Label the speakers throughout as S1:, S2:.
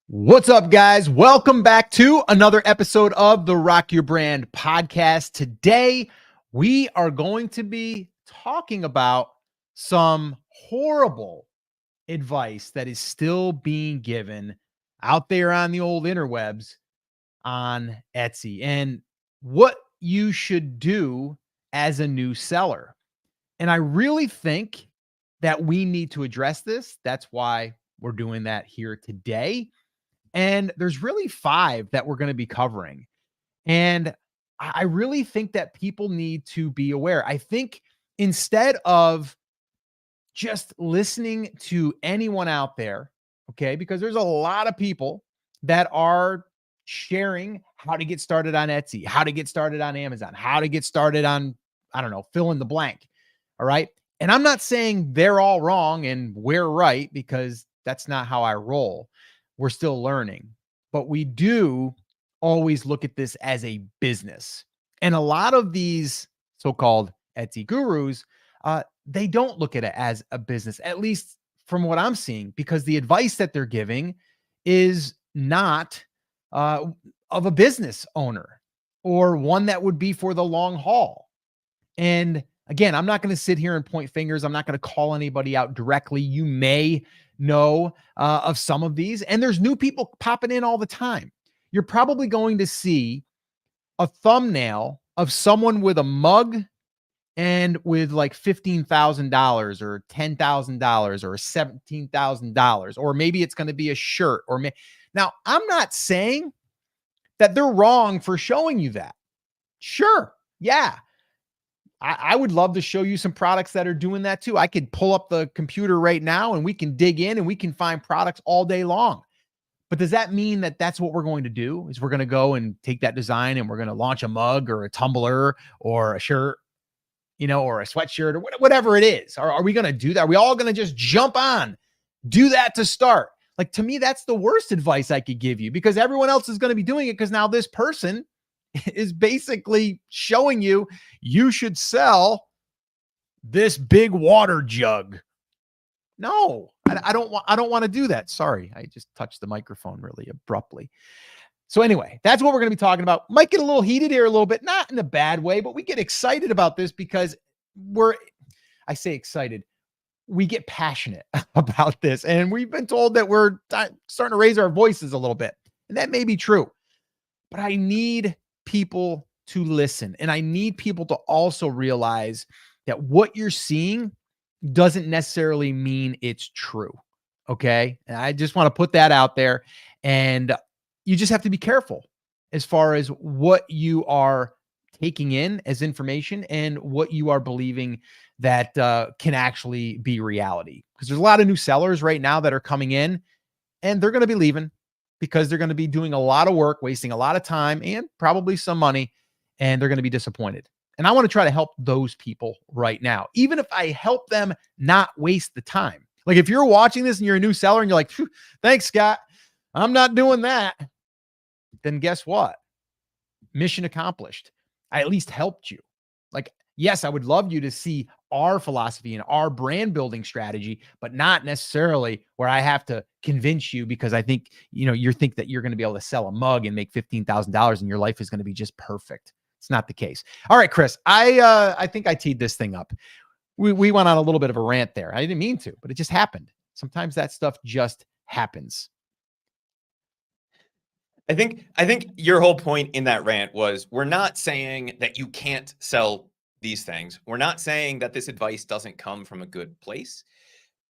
S1: What's up, guys? Welcome back to another episode of the Rock Your Brand podcast. Today, we are going to be talking about some horrible advice that is still being given out there on the old interwebs on Etsy and what you should do as a new seller. And I really think that we need to address this. That's why we're doing that here today. And there's really 5 that we're going to be covering. And I really think that people need to be aware. I think instead of just listening to anyone out there, okay, because there's a lot of people that are sharing how to get started on Etsy, how to get started on Amazon, how to get started on, I don't know, fill in the blank. All right. And I'm not saying they're all wrong and we're right, because that's not how I roll. We're still learning, but we do always look at this as a business. And a lot of these so-called Etsy gurus, they don't look at it as a business, at least from what I'm seeing, because the advice that they're giving is not of a business owner or one that would be for the long haul. And again, I'm not going to sit here and point fingers. I'm not going to call anybody out directly. You may know of some of these, and there's new people popping in all the time. You're probably going to see a thumbnail of someone with a mug and with like $15,000 or $10,000 or $17,000, or maybe it's going to be a shirt. Now, I'm not saying that they're wrong for showing you that. Sure, yeah. I would love to show you some products that are doing that too. I could pull up the computer right now and we can dig in and we can find products all day long. But does that mean that that's what we're going to do? Is we're going to go and take that design and we're going to launch a mug or a tumbler or a shirt, or a sweatshirt or whatever it is? Are we going to do that? Are we all going to just jump on, do that to start? Like, to me, that's the worst advice I could give you, because everyone else is going to be doing it, because now this person is basically showing you should sell this big water jug. No, I don't want to do that. Sorry, I just touched the microphone really abruptly. So anyway, that's what we're going to be talking about. Might get a little heated here a little bit, not in a bad way, but we get excited about this because I say excited, we get passionate about this. And we've been told that we're starting to raise our voices a little bit. And that may be true, but I need people to listen. And I need people to also realize that what you're seeing doesn't necessarily mean it's true. Okay. And I just want to put that out there. And you just have to be careful as far as what you are taking in as information and what you are believing that can actually be reality. Because there's a lot of new sellers right now that are coming in and they're going to be leaving, because they're going to be doing a lot of work, wasting a lot of time and probably some money, and they're going to be disappointed. And I want to try to help those people right now, even if I help them not waste the time. Like, if you're watching this and you're a new seller and you're like, thanks, Scott, I'm not doing that, then guess what? Mission accomplished. I at least helped you. Like, yes, I would love you to see our philosophy and our brand building strategy, but not necessarily where I have to convince you, because I think, you think that you're going to be able to sell a mug and make $15,000 and your life is going to be just perfect. It's not the case. All right, Chris, I think I teed this thing up. We went on a little bit of a rant there. I didn't mean to, but it just happened. Sometimes that stuff just happens.
S2: I think your whole point in that rant was, we're not saying that you can't sell these things. We're not saying that this advice doesn't come from a good place,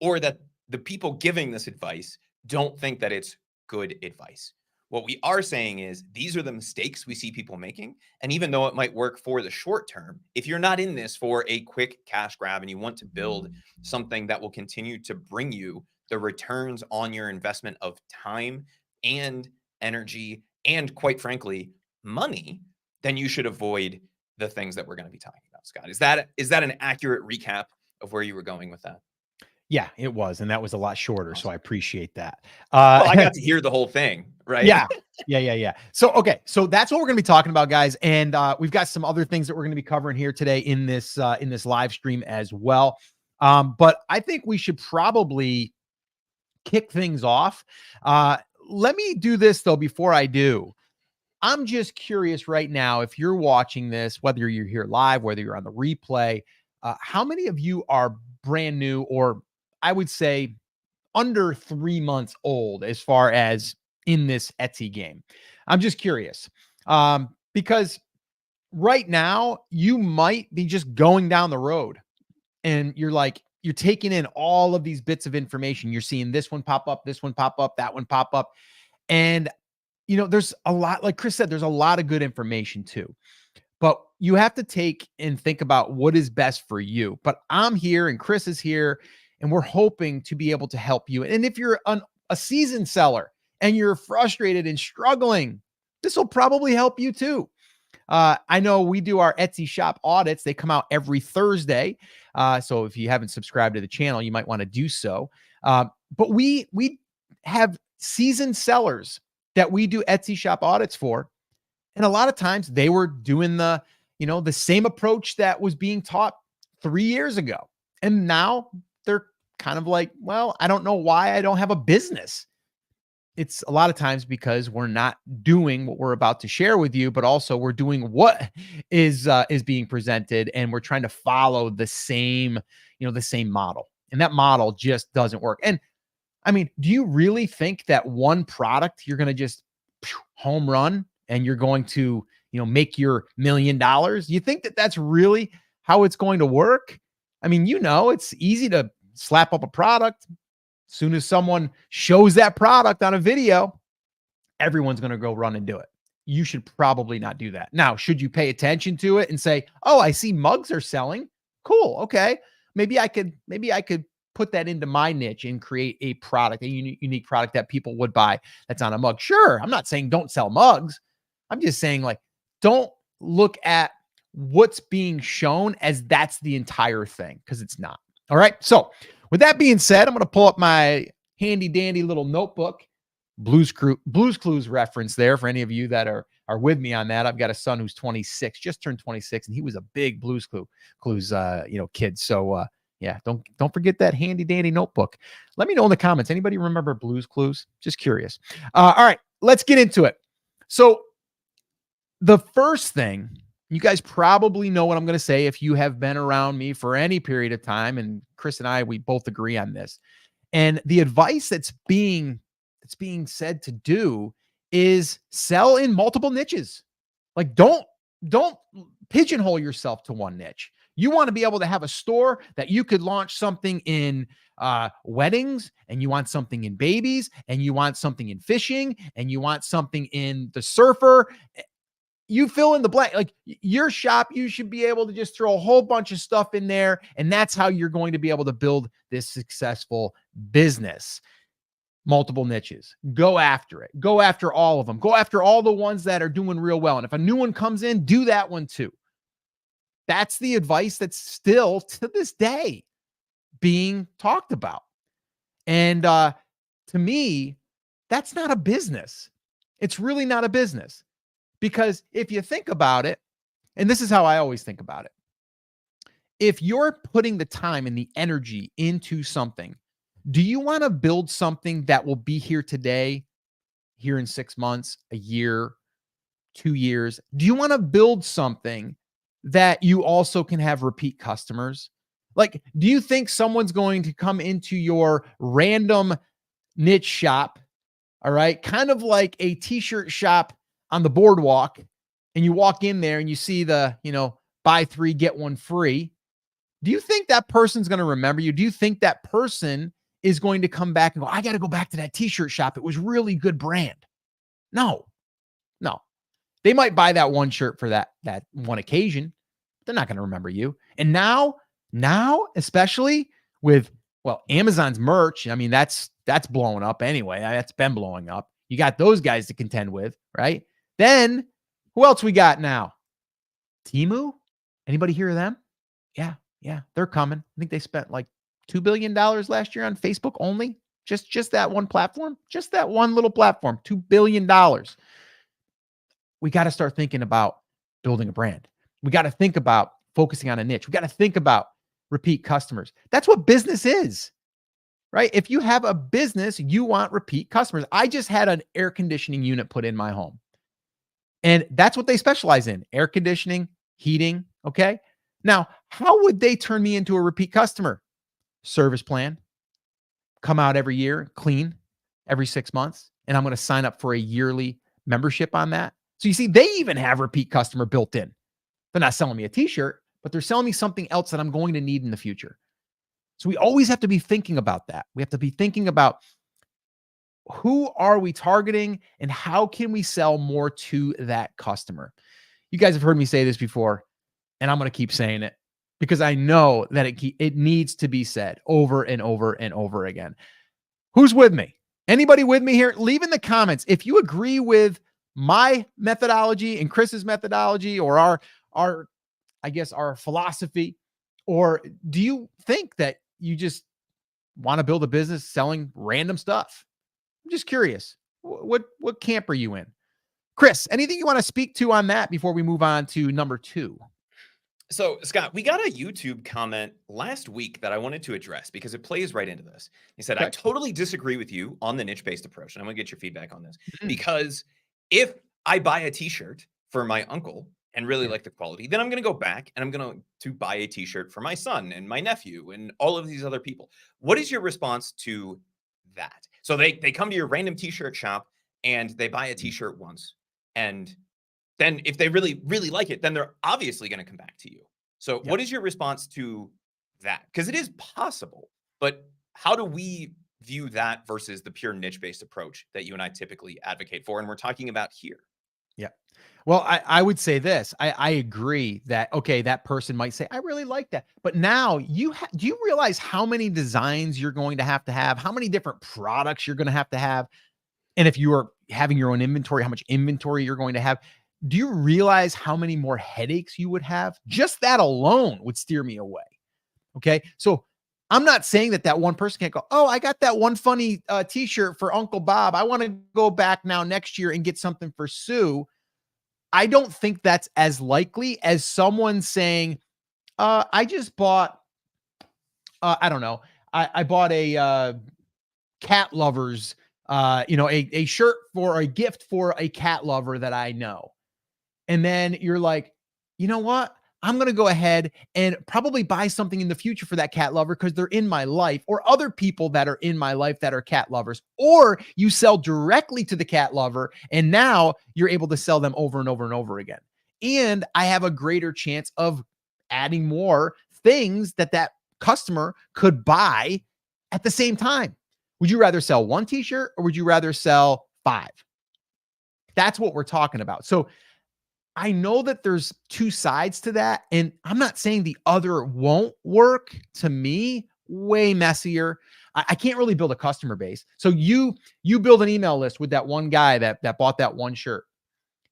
S2: or that the people giving this advice don't think that it's good advice. What we are saying is, these are the mistakes we see people making. And even though it might work for the short term, if you're not in this for a quick cash grab and you want to build something that will continue to bring you the returns on your investment of time and energy, and quite frankly, money, then you should avoid the things that we're going to be talking about, Scott. Is that an accurate recap of where you were going with that?
S1: Yeah, it was. And that was a lot shorter. Awesome. So I appreciate that.
S2: Well, I got to hear the whole thing, right?
S1: Yeah. So, okay. So that's what we're going to be talking about, guys. And we've got some other things that we're going to be covering here today in this live stream as well. But I think we should probably kick things off. let me do this though before I do. I'm just curious right now, if you're watching this, whether you're here live, whether you're on the replay, how many of you are brand new, or I would say under 3 months old as far as in this Etsy game? I'm just curious, because right now you might be just going down the road and you're taking in all of these bits of information. You're seeing this one pop up, this one pop up, that one pop up. And, there's a lot, like Chris said, there's a lot of good information too. But you have to take and think about what is best for you. But I'm here and Chris is here, and we're hoping to be able to help you. And if you're a seasoned seller and you're frustrated and struggling, this will probably help you too. I know we do our Etsy shop audits. They come out every Thursday. So if you haven't subscribed to the channel, you might want to do so. But we have seasoned sellers that we do Etsy shop audits for. And a lot of times they were doing the same approach that was being taught 3 years ago. And now they're kind of like, well, I don't know why I don't have a business. It's a lot of times because we're not doing what we're about to share with you, but also we're doing what is being presented, and we're trying to follow the same model. And that model just doesn't work. And I mean, do you really think that one product you're going to just home run and you're going to, make your $1 million? You think that that's really how it's going to work? I mean, it's easy to slap up a product. As soon as someone shows that product on a video, everyone's going to go run and do it. You should probably not do that. Now, should you pay attention to it and say, oh, I see mugs are selling. Cool. Okay. Maybe I could put that into my niche and create a product, a unique product that people would buy that's on a mug. Sure. I'm not saying don't sell mugs. I'm just saying, like, don't look at what's being shown as that's the entire thing, because it's not. All right. So with that being said, I'm going to pull up my handy dandy little notebook. Blues Clues reference there for any of you that are with me on that. I've got a son who's 26, just turned 26, and he was a big Blues Clues kid. So yeah, don't forget that handy dandy notebook. Let me know in the comments. Anybody remember Blues Clues? Just curious. All right, let's get into it. So the first thing, you guys probably know what I'm going to say if you have been around me for any period of time, and Chris and I, we both agree on this. And the advice that's being said to do is sell in multiple niches. Like, don't pigeonhole yourself to one niche. You want to be able to have a store that you could launch something in weddings, and you want something in babies, and you want something in fishing, and you want something in the surfer. You fill in the blank. Like, your shop, you should be able to just throw a whole bunch of stuff in there, and that's how you're going to be able to build this successful business. Multiple niches. Go after it. Go after all of them. Go after all the ones that are doing real well. And if a new one comes in, do that one too. That's the advice that's still to this day being talked about. And to me, that's not a business. It's really not a business. Because if you think about it, and this is how I always think about it, if you're putting the time and the energy into something, do you want to build something that will be here today, here in 6 months, a year, 2 years? Do you want to build something that you also can have repeat customers? Like, do you think someone's going to come into your random niche shop, all right, kind of like a t-shirt shop on the boardwalk, and you walk in there and you see the, buy 3, get 1 free? Do you think that person's going to remember you? Do you think that person is going to come back and go, I got to go back to that t-shirt shop, it was really good brand? No. They might buy that one shirt for that one occasion. They're not going to remember you. And now, especially with, Amazon's merch, I mean, that's blowing up anyway. That's been blowing up. You got those guys to contend with, right? Then who else we got now? Temu? Anybody hear of them? Yeah, they're coming. I think they spent like $2 billion last year on Facebook only. Just that one platform, just that one little platform, $2 billion. We got to start thinking about building a brand. We got to think about focusing on a niche. We got to think about repeat customers. That's what business is, right? If you have a business, you want repeat customers. I just had an air conditioning unit put in my home, and that's what they specialize in: air conditioning, heating. Okay. Now, how would they turn me into a repeat customer? Service plan, come out every year, clean every 6 months, and I'm going to sign up for a yearly membership on that. So you see, they even have repeat customer built in. They're not selling me a t-shirt, but they're selling me something else that I'm going to need in the future. So we always have to be thinking about that. We have to be thinking about who are we targeting and how can we sell more to that customer. You guys have heard me say this before, and I'm going to keep saying it because I know that it needs to be said over and over and over again. Who's with me? Anybody with me here? Leave in the comments if you agree with my methodology and Chris's methodology, or our I guess our philosophy, or do you think that you just want to build a business selling random stuff? I'm just curious. What camp are you in? Chris, anything you want to speak to on that before we move on to number 2?
S2: So, Scott, we got a YouTube comment last week that I wanted to address because it plays right into this. He said, I
S1: Okay.
S2: totally disagree with you on the niche-based approach. And I'm going to get your feedback on this
S1: Mm.
S2: because if I buy a t-shirt for my uncle and really
S1: Yeah.
S2: like the quality, then I'm going to go back and I'm going to buy a t-shirt for my son and my nephew and all of these other people. What is your response to that? So they come to your random t-shirt shop and they buy a t-shirt once, and then if they really, really like it, then they're obviously going to come back to you. So
S1: Yep.
S2: what is your response to that? Because it is possible, but how do we view that versus the pure niche-based approach that you and I typically advocate for? And we're talking about here.
S1: Yeah. Well, I would say this. I agree that, okay, that person might say, I really like that. But now do you realize how many designs you're going to have, how many different products you're going to have? And if you are having your own inventory, how much inventory you're going to have? Do you realize how many more headaches you would have? Just that alone would steer me away. Okay. So I'm not saying that one person can't go, oh, I got that one funny t-shirt for Uncle Bob. I want to go back now next year and get something for Sue. I don't think that's as likely as someone saying, I just bought, I don't know, I bought a cat lovers, a shirt for a gift for a cat lover that I know. And then you're like, you know what? I'm going to go ahead and probably buy something in the future for that cat lover because they're in my life, or other people that are in my life that are cat lovers. Or you sell directly to the cat lover, and now you're able to sell them over and over and over again. And I have a greater chance of adding more things that customer could buy at the same time. Would you rather sell one t-shirt or would you rather sell 5? That's what we're talking about. So I know that there's 2 sides to that, and I'm not saying the other won't work. To me, way messier. I can't really build a customer base. So you build an email list with that one guy that bought that one shirt.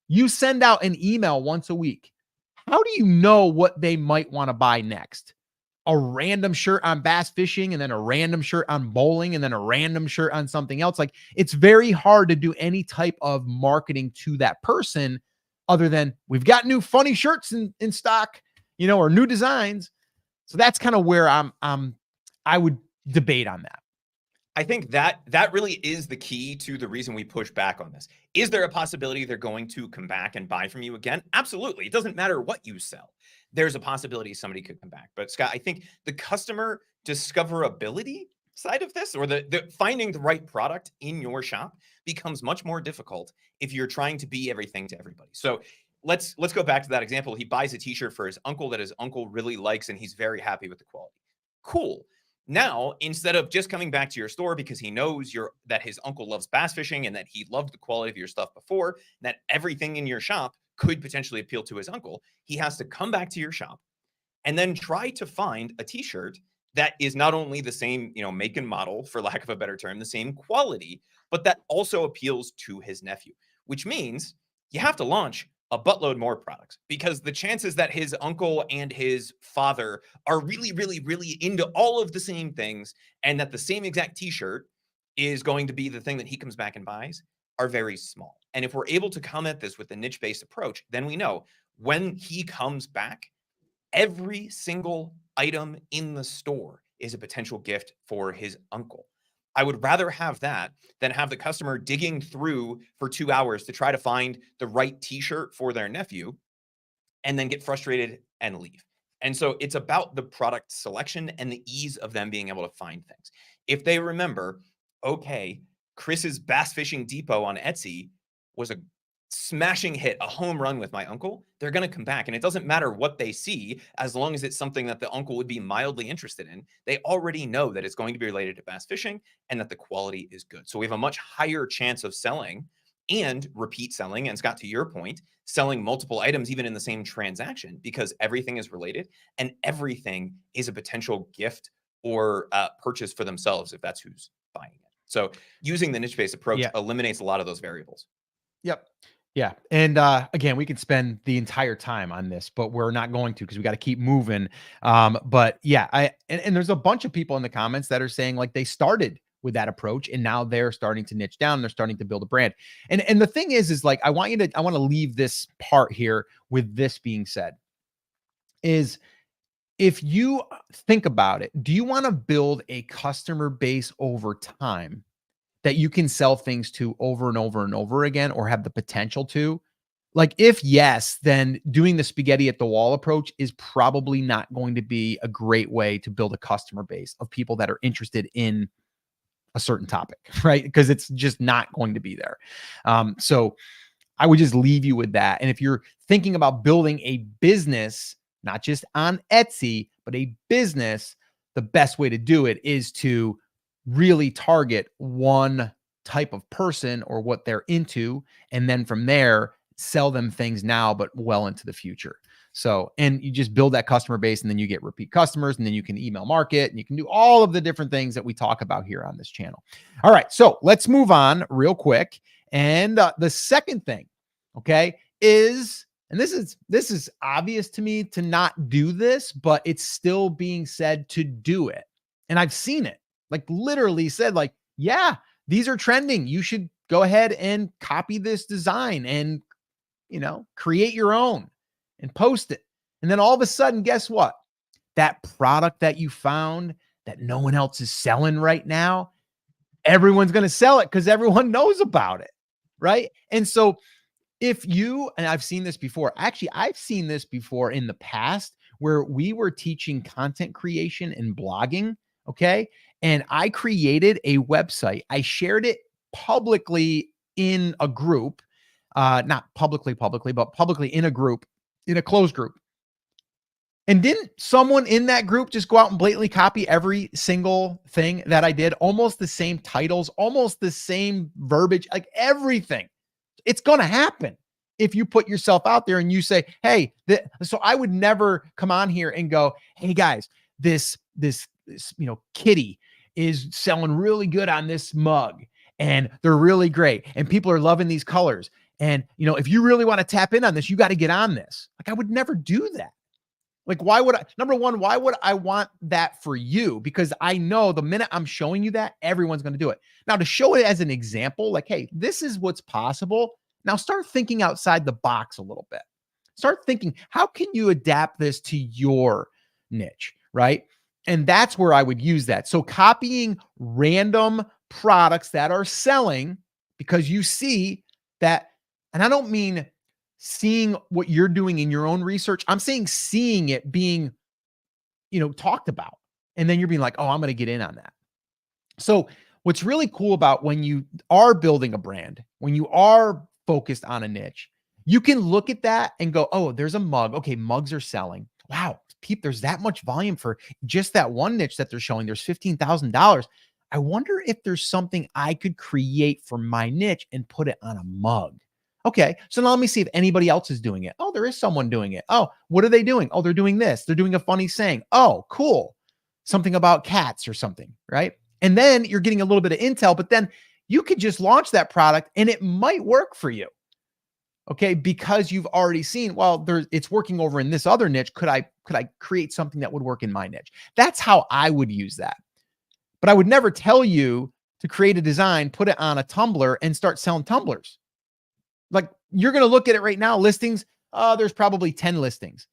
S1: You send out an email once a week. How do you know what they might want to buy next? A random shirt on bass fishing, and then a random shirt on bowling, and then a random shirt on something else. Like, it's very hard to do any type of marketing to that person other than we've got new funny shirts in stock, or new designs. So that's kind of where I would debate on that.
S2: I think that really is the key to the reason we push back on this. Is there a possibility they're going to come back and buy from you again? Absolutely. It doesn't matter what you sell. There's a possibility somebody could come back. But Scott, I think the customer discoverability side of this, or the finding the right product in your shop, becomes much more difficult if you're trying to be everything to everybody. So let's go back to that example. He buys a t-shirt for his uncle that his uncle really likes, and he's very happy with the quality. Cool. Now, instead of just coming back to your store because he knows that his uncle loves bass fishing and that he loved the quality of your stuff before, that everything in your shop could potentially appeal to his uncle, he has to come back to your shop and then try to find a t-shirt that is not only the same, make and model, for lack of a better term, the same quality, but that also appeals to his nephew, which means you have to launch a buttload more products, because the chances that his uncle and his father are really, really, really into all of the same things, and that the same exact t-shirt is going to be the thing that he comes back and buys, are very small. And if we're able to come at this with a niche-based approach, then we know when he comes back, every single item in the store is a potential gift for his uncle. I would rather have that than have the customer digging through for 2 hours to try to find the right t-shirt for their nephew and then get frustrated and leave. And so it's about the product selection and the ease of them being able to find things. If they remember, okay, Chris's Bass Fishing Depot on Etsy was a smashing hit, a home run with my uncle, they're going to come back. And it doesn't matter what they see, as long as it's something that the uncle would be mildly interested in. They already know that it's going to be related to bass fishing and that the quality is good. So we have a much higher chance of selling and repeat selling. And Scott, to your point, selling multiple items even in the same transaction, because everything is related and everything is a potential gift or purchase for themselves if that's who's buying it. So using the niche-based approach eliminates a lot of those variables.
S1: Yep. Yeah. And again, we could spend the entire time on this, but we're not going to because we got to keep moving. But yeah, and there's a bunch of people in the comments that are saying like they started with that approach and now they're starting to niche down. They're starting to build a brand. And the thing is like I want to leave this part here with this being said is if you think about it, do you want to build a customer base over time that you can sell things to over and over and over again, or have the potential to? Like, if yes, then doing the spaghetti at the wall approach is probably not going to be a great way to build a customer base of people that are interested in a certain topic, right? Because it's just not going to be there. So I would just leave you with that. And if you're thinking about building a business, not just on Etsy, but a business, the best way to do it is to really target one type of person or what they're into. And then from there, sell them things now, but well into the future. So, and you just build that customer base and then you get repeat customers and then you can email market and you can do all of the different things that we talk about here on this channel. All right. So let's move on real quick. And the second thing, okay, is, and this is obvious to me to not do this, but it's still being said to do it. And I've seen it. Like literally said, like, yeah, these are trending. You should go ahead and copy this design and, create your own and post it. And then all of a sudden, guess what? That product that you found that no one else is selling right now, everyone's going to sell it because everyone knows about it. Right. And so if you, and I've seen this before, actually, I've seen this before in the past where we were teaching content creation and blogging. Okay. And I created a website. I shared it publicly in a group, not publicly, but publicly in a group, in a closed group. And didn't someone in that group just go out and blatantly copy every single thing that I did? Almost the same titles, almost the same verbiage, like everything. It's going to happen if you put yourself out there and you say, hey, so I would never come on here and go, hey guys, this kitty is selling really good on this mug and they're really great. And people are loving these colors. And, if you really want to tap in on this, you got to get on this. Like I would never do that. Like, why would I, number one, why would I want that for you? Because I know the minute I'm showing you that, everyone's going to do it. Now, to show it as an example, like, hey, this is what's possible. Now start thinking outside the box a little bit. Start thinking, how can you adapt this to your niche, right? And that's where I would use that. So copying random products that are selling because you see that, and I don't mean seeing what you're doing in your own research. I'm saying seeing it being, talked about. And then you're being like, oh, I'm going to get in on that. So what's really cool about when you are building a brand, when you are focused on a niche, you can look at that and go, oh, there's a mug. Okay, mugs are selling. Wow, there's that much volume for just that one niche that they're showing. There's $15,000. I wonder if there's something I could create for my niche and put it on a mug. Okay, so now let me see if anybody else is doing it. Oh, there is someone doing it. Oh, what are they doing? Oh, they're doing this. They're doing a funny saying. Oh, cool. Something about cats or something, right? And then you're getting a little bit of intel, but then you could just launch that product and it might work for you. Okay, because you've already seen, well, it's working over in this other niche. Could I create something that would work in my niche? That's how I would use that. But I would never tell you to create a design, put it on a tumbler and start selling tumblers. Like you're going to look at it right now, listings. There's probably 10 listings.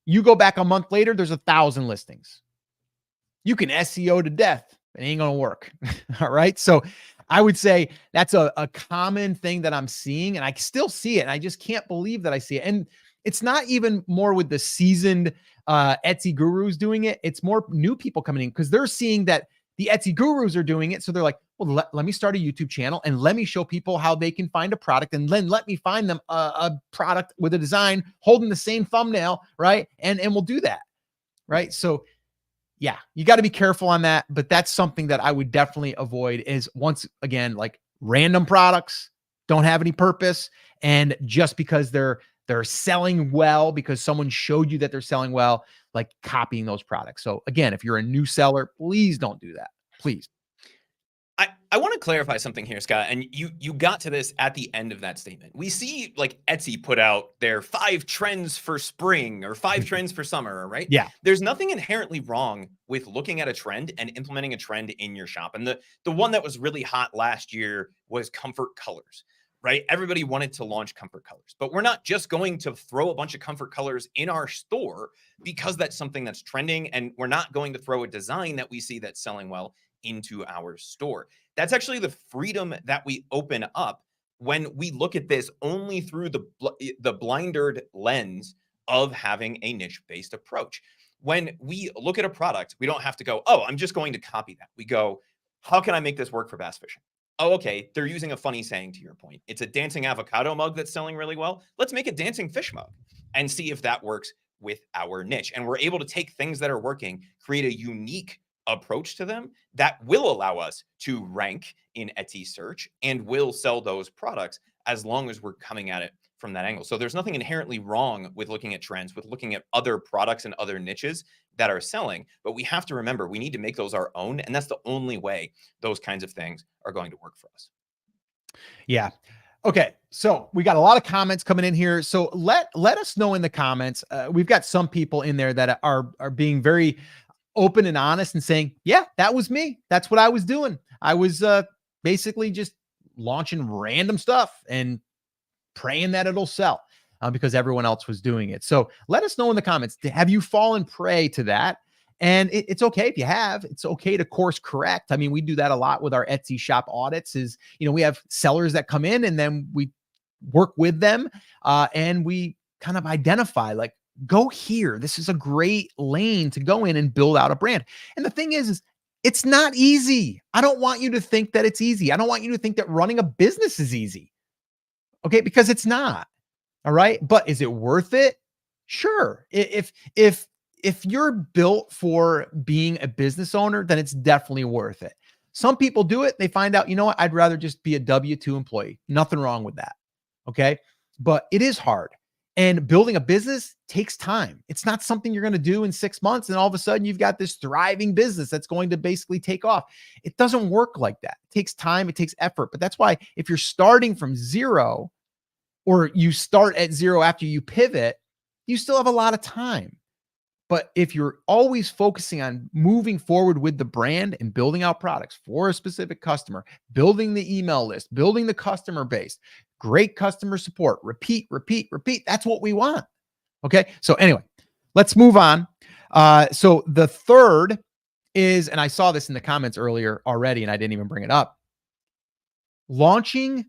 S1: You go back a month later, there's 1,000 listings. You can SEO to death. It ain't going to work. All right. So I would say that's a common thing that I'm seeing, and I still see it. And I just can't believe that I see it. And it's not even more with the seasoned Etsy gurus doing it. It's more new people coming in because they're seeing that the Etsy gurus are doing it. So they're like, well, let me start a YouTube channel and let me show people how they can find a product. And then let me find them a product with a design holding the same thumbnail. Right. And we'll do that. Right. So yeah, you got to be careful on that. But that's something that I would definitely avoid is, once again, like random products don't have any purpose. And just because they're selling well, because someone showed you that they're selling well, like copying those products. So again, if you're a new seller, please don't do that. Please.
S2: I want to clarify something here, Scott, and you got to this at the end of that statement. We see like Etsy put out their 5 trends for spring or 5 trends for summer, right?
S1: Yeah.
S2: There's nothing inherently wrong with looking at a trend and implementing a trend in your shop. And the one that was really hot last year was comfort colors, right? Everybody wanted to launch comfort colors, but we're not just going to throw a bunch of comfort colors in our store because that's something that's trending, and we're not going to throw a design that we see that's selling well into our store. That's actually the freedom that we open up when we look at this only through the blindered lens of having a niche-based approach. When we look at a product, we don't have to go, oh, I'm just going to copy that. We go, how can I make this work for bass fishing? Oh, okay, they're using a funny saying, to your point. It's a dancing avocado mug that's selling really well. Let's make a dancing fish mug and see if that works with our niche. And we're able to take things that are working, create a unique approach to them that will allow us to rank in Etsy search and will sell those products as long as we're coming at it from that angle. So there's nothing inherently wrong with looking at trends, with looking at other products and other niches that are selling, but we have to remember we need to make those our own, and that's the only way those kinds of things are going to work for us.
S1: Yeah. Okay, so we got a lot of comments coming in here. So let us know in the comments. We've got some people in there that are being very open and honest and saying, yeah, that was me. That's what I was doing. I was basically just launching random stuff and praying that it'll sell because everyone else was doing it. So let us know in the comments. Have you fallen prey to that? And it's okay if you have. It's okay to course correct. I mean, we do that a lot with our Etsy shop audits. Is, we have sellers that come in and then we work with them and we kind of identify, like, go here. This is a great lane to go in and build out a brand. And the thing is it's not easy. I don't want you to think that it's easy. I don't want you to think that running a business is easy. Okay, because it's not. All right, but is it worth it? Sure. If you're built for being a business owner, then it's definitely worth it. Some people do it. They find out, you know what? I'd rather just be a W-2 employee. Nothing wrong with that. Okay, but it is hard. And building a business takes time. It's not something you're going to do in 6 months and all of a sudden you've got this thriving business that's going to basically take off. It doesn't work like that. It takes time, it takes effort. But that's why if you're starting from zero, or you start at zero after you pivot, you still have a lot of time. But if you're always focusing on moving forward with the brand and building out products for a specific customer, building the email list, building the customer base, great customer support, repeat, that's what we want. Okay. So anyway, let's move on. So the third is, and I saw this in the comments earlier already, and I didn't even bring it up, launching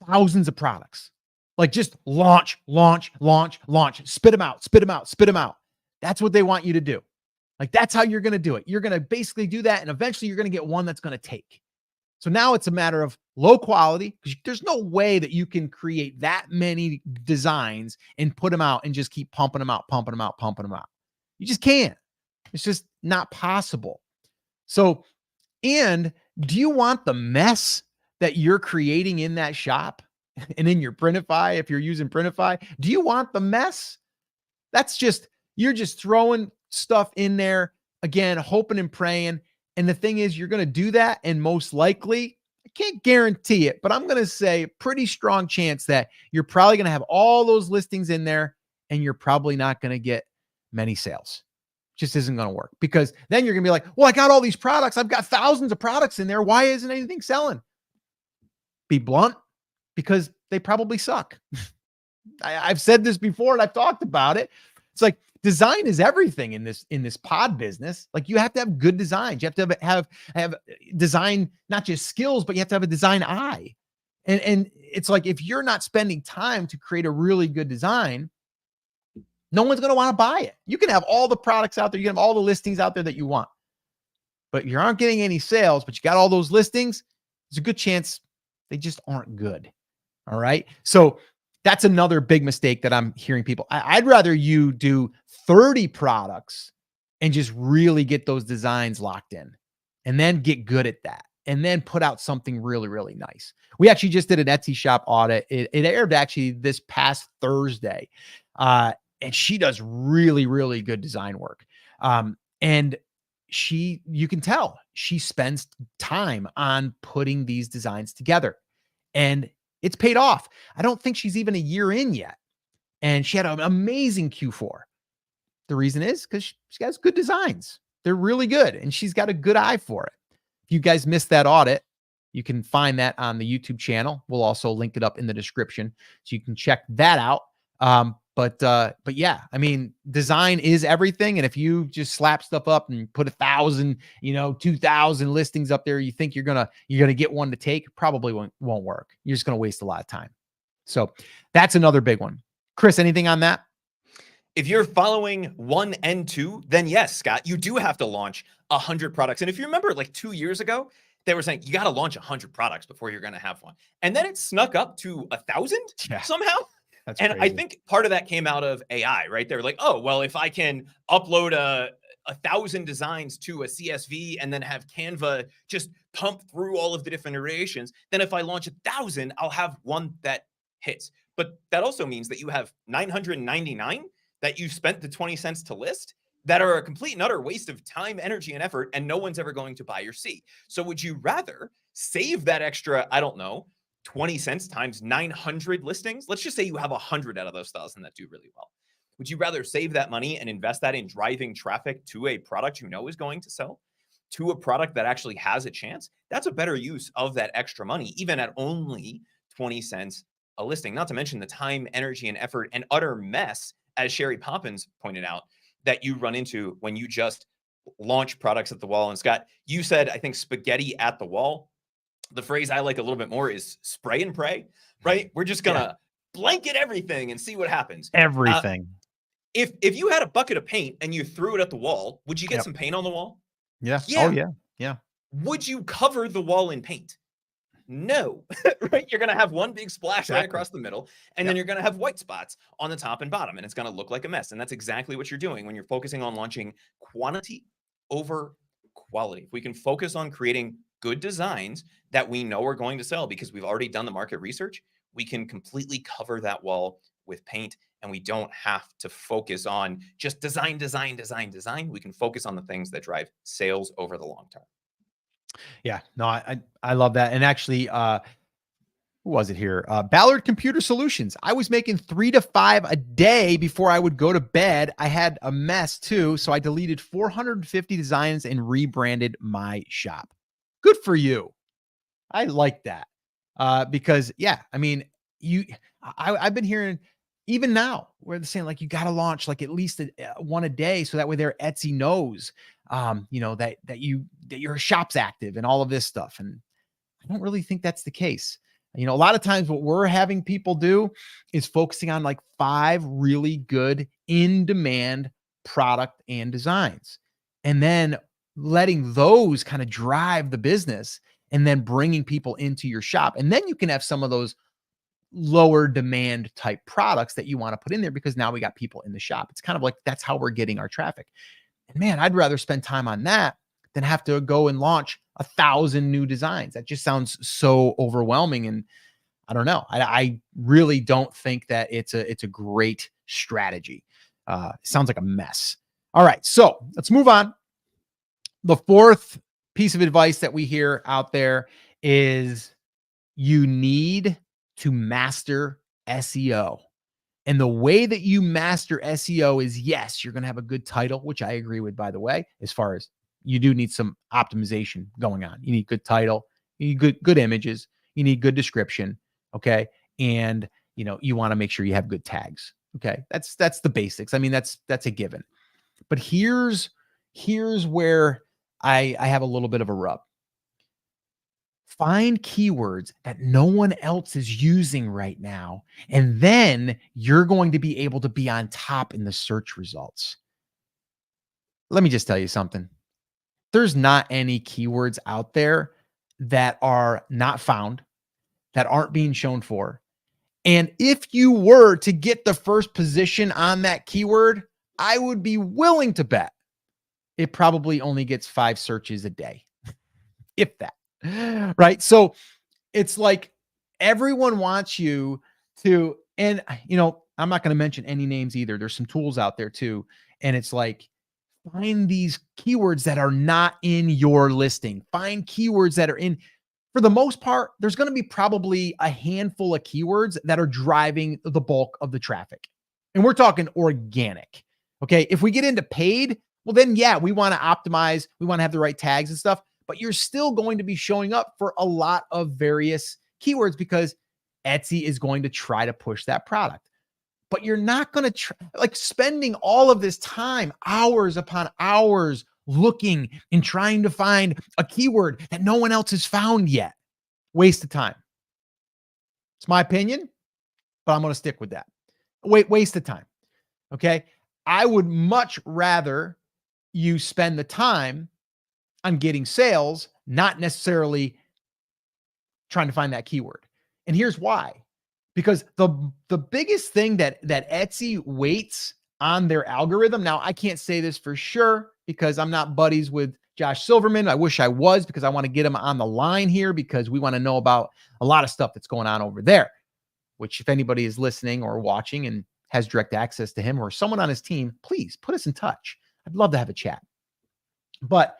S1: thousands of products. Like just launch, spit them out. That's what they want you to do. Like that's how you're going to do it. You're going to basically do that. And eventually you're going to get one that's going to take. So now it's a matter of low quality, because there's no way that you can create that many designs and put them out and just keep pumping them out. You just can't. It's just not possible. So, and do you want the mess that you're creating in that shop and in your Printify, if you're using Printify? Do you want the mess? You're just throwing stuff in there, again, hoping and praying. And the thing is, you're going to do that. And most likely, I can't guarantee it, but I'm going to say pretty strong chance that you're probably going to have all those listings in there and you're probably not going to get many sales. Just isn't going to work, because then you're going to be like, well, I got all these products. I've got thousands of products in there. Why isn't anything selling? Be blunt, because they probably suck. I've said this before and I've talked about it. It's like design is everything in this pod business. Like, you have to have good designs. You have to have design, not just skills, but you have to have a design eye. And it's like, if you're not spending time to create a really good design, no one's going to want to buy it. You can have all the products out there, you can have all the listings out there that you want, but you aren't getting any sales, but you got all those listings, there's a good chance they just aren't good. All right. So that's another big mistake that I'm hearing people. I'd rather you do 30 products and just really get those designs locked in, and then get good at that, and then put out something really, really nice. We actually just did an Etsy shop audit. It aired actually this past Thursday. And she does really, really good design work. And you can tell she spends time on putting these designs together, and it's paid off. I don't think she's even a year in yet. And she had an amazing Q4. The reason is because she has good designs. They're really good, and she's got a good eye for it. If you guys missed that audit, you can find that on the YouTube channel. We'll also link it up in the description, so you can check that out. But yeah, I mean, design is everything. And if you just slap stuff up and put 1,000, 2,000 listings up there, you think you're gonna get one to take, probably won't work. You're just gonna waste a lot of time. So that's another big one. Chris, anything on that?
S2: If you're following 1 and 2, then yes, Scott, you do have to launch 100 products. And if you remember, like 2 years ago, they were saying you got to launch 100 products before you're going to have one. And then it snuck up to 1,000 somehow. That's crazy. I think part of that came out of AI, right? They were like, oh, well, if I can upload 1,000 designs to a CSV and then have Canva just pump through all of the different iterations, then if I launch 1,000, I'll have one that hits. But that also means that you have 999 that you spent the 20 cents to list that are a complete and utter waste of time, energy, and effort, and no one's ever going to buy your seat. So would you rather save that extra, I don't know, 20 cents times 900 listings? Let's just say you have 100 out of those 1,000 that do really well. Would you rather save that money and invest that in driving traffic to a product you know is going to sell, to a product that actually has a chance? That's a better use of that extra money, even at only 20 cents a listing, not to mention the time, energy, and effort and utter mess, as Sherry Poppins pointed out, that you run into when you just launch products at the wall. And Scott, you said, I think, spaghetti at the wall. The phrase I like a little bit more is spray and pray, right? We're just going to blanket everything and see what happens.
S1: Everything.
S2: If you had a bucket of paint and you threw it at the wall, would you get some paint on the wall?
S1: Yeah. Oh, yeah. Yeah.
S2: Would you cover the wall in paint? No, right? You're going to have one big splash right across the middle, and then you're going to have white spots on the top and bottom, and it's going to look like a mess. And that's exactly what you're doing when you're focusing on launching quantity over quality. If we can focus on creating good designs that we know are going to sell because we've already done the market research, we can completely cover that wall with paint, and we don't have to focus on just design. We can focus on the things that drive sales over the long term.
S1: Yeah, no, I love that. And actually, who was it here? Ballard Computer Solutions. I was making 3 to 5 a day before I would go to bed. I had a mess too, so I deleted 450 designs and rebranded my shop. Good for you. I like that because, yeah, I mean, I've been hearing even now where they're saying like you got to launch like at least one a day, so that way their Etsy knows, that your shop's active and all of this stuff. And I don't really think that's the case. A lot of times what we're having people do is focusing on like 5 really good in-demand product and designs, and then letting those kind of drive the business, and then bringing people into your shop. And then you can have some of those lower demand type products that you want to put in there because now we got people in the shop. It's kind of like that's how we're getting our traffic. And man, I'd rather spend time on that than have to go and launch 1,000 new designs. That just sounds so overwhelming. And I don't know. I really don't think that it's a great strategy. It sounds like a mess. All right, so let's move on. The fourth piece of advice that we hear out there is you need to master SEO. And the way that you master SEO is, yes, you're going to have a good title, which I agree with, by the way, as far as you do need some optimization going on. You need good title, you need good images, you need good description. Okay. And you want to make sure you have good tags. Okay. That's the basics. I mean, that's a given. But here's where I have a little bit of a rub. Find keywords that no one else is using right now, and then you're going to be able to be on top in the search results. Let me just tell you something. There's not any keywords out there that are not found, that aren't being shown for. And if you were to get the first position on that keyword, I would be willing to bet it probably only gets 5 searches a day, if that. Right? So it's like everyone wants you to, and I'm not going to mention any names either. There's some tools out there too. And it's like, find these keywords that are not in your listing. Find keywords that are in, for the most part, there's going to be probably a handful of keywords that are driving the bulk of the traffic. And we're talking organic. Okay. If we get into paid, well, then, yeah, we want to optimize. We want to have the right tags and stuff, but you're still going to be showing up for a lot of various keywords because Etsy is going to try to push that product. But you're not going to like spending all of this time, hours upon hours, looking and trying to find a keyword that no one else has found yet. Waste of time. It's my opinion, but I'm going to stick with that. Waste of time. Okay. I would much rather you spend the time on getting sales, not necessarily trying to find that keyword. And here's why. Because the biggest thing that Etsy weights on their algorithm, now I can't say this for sure because I'm not buddies with Josh Silverman. I wish I was, because I want to get him on the line here because we want to know about a lot of stuff that's going on over there, which if anybody is listening or watching and has direct access to him or someone on his team, please put us in touch. I'd love to have a chat. But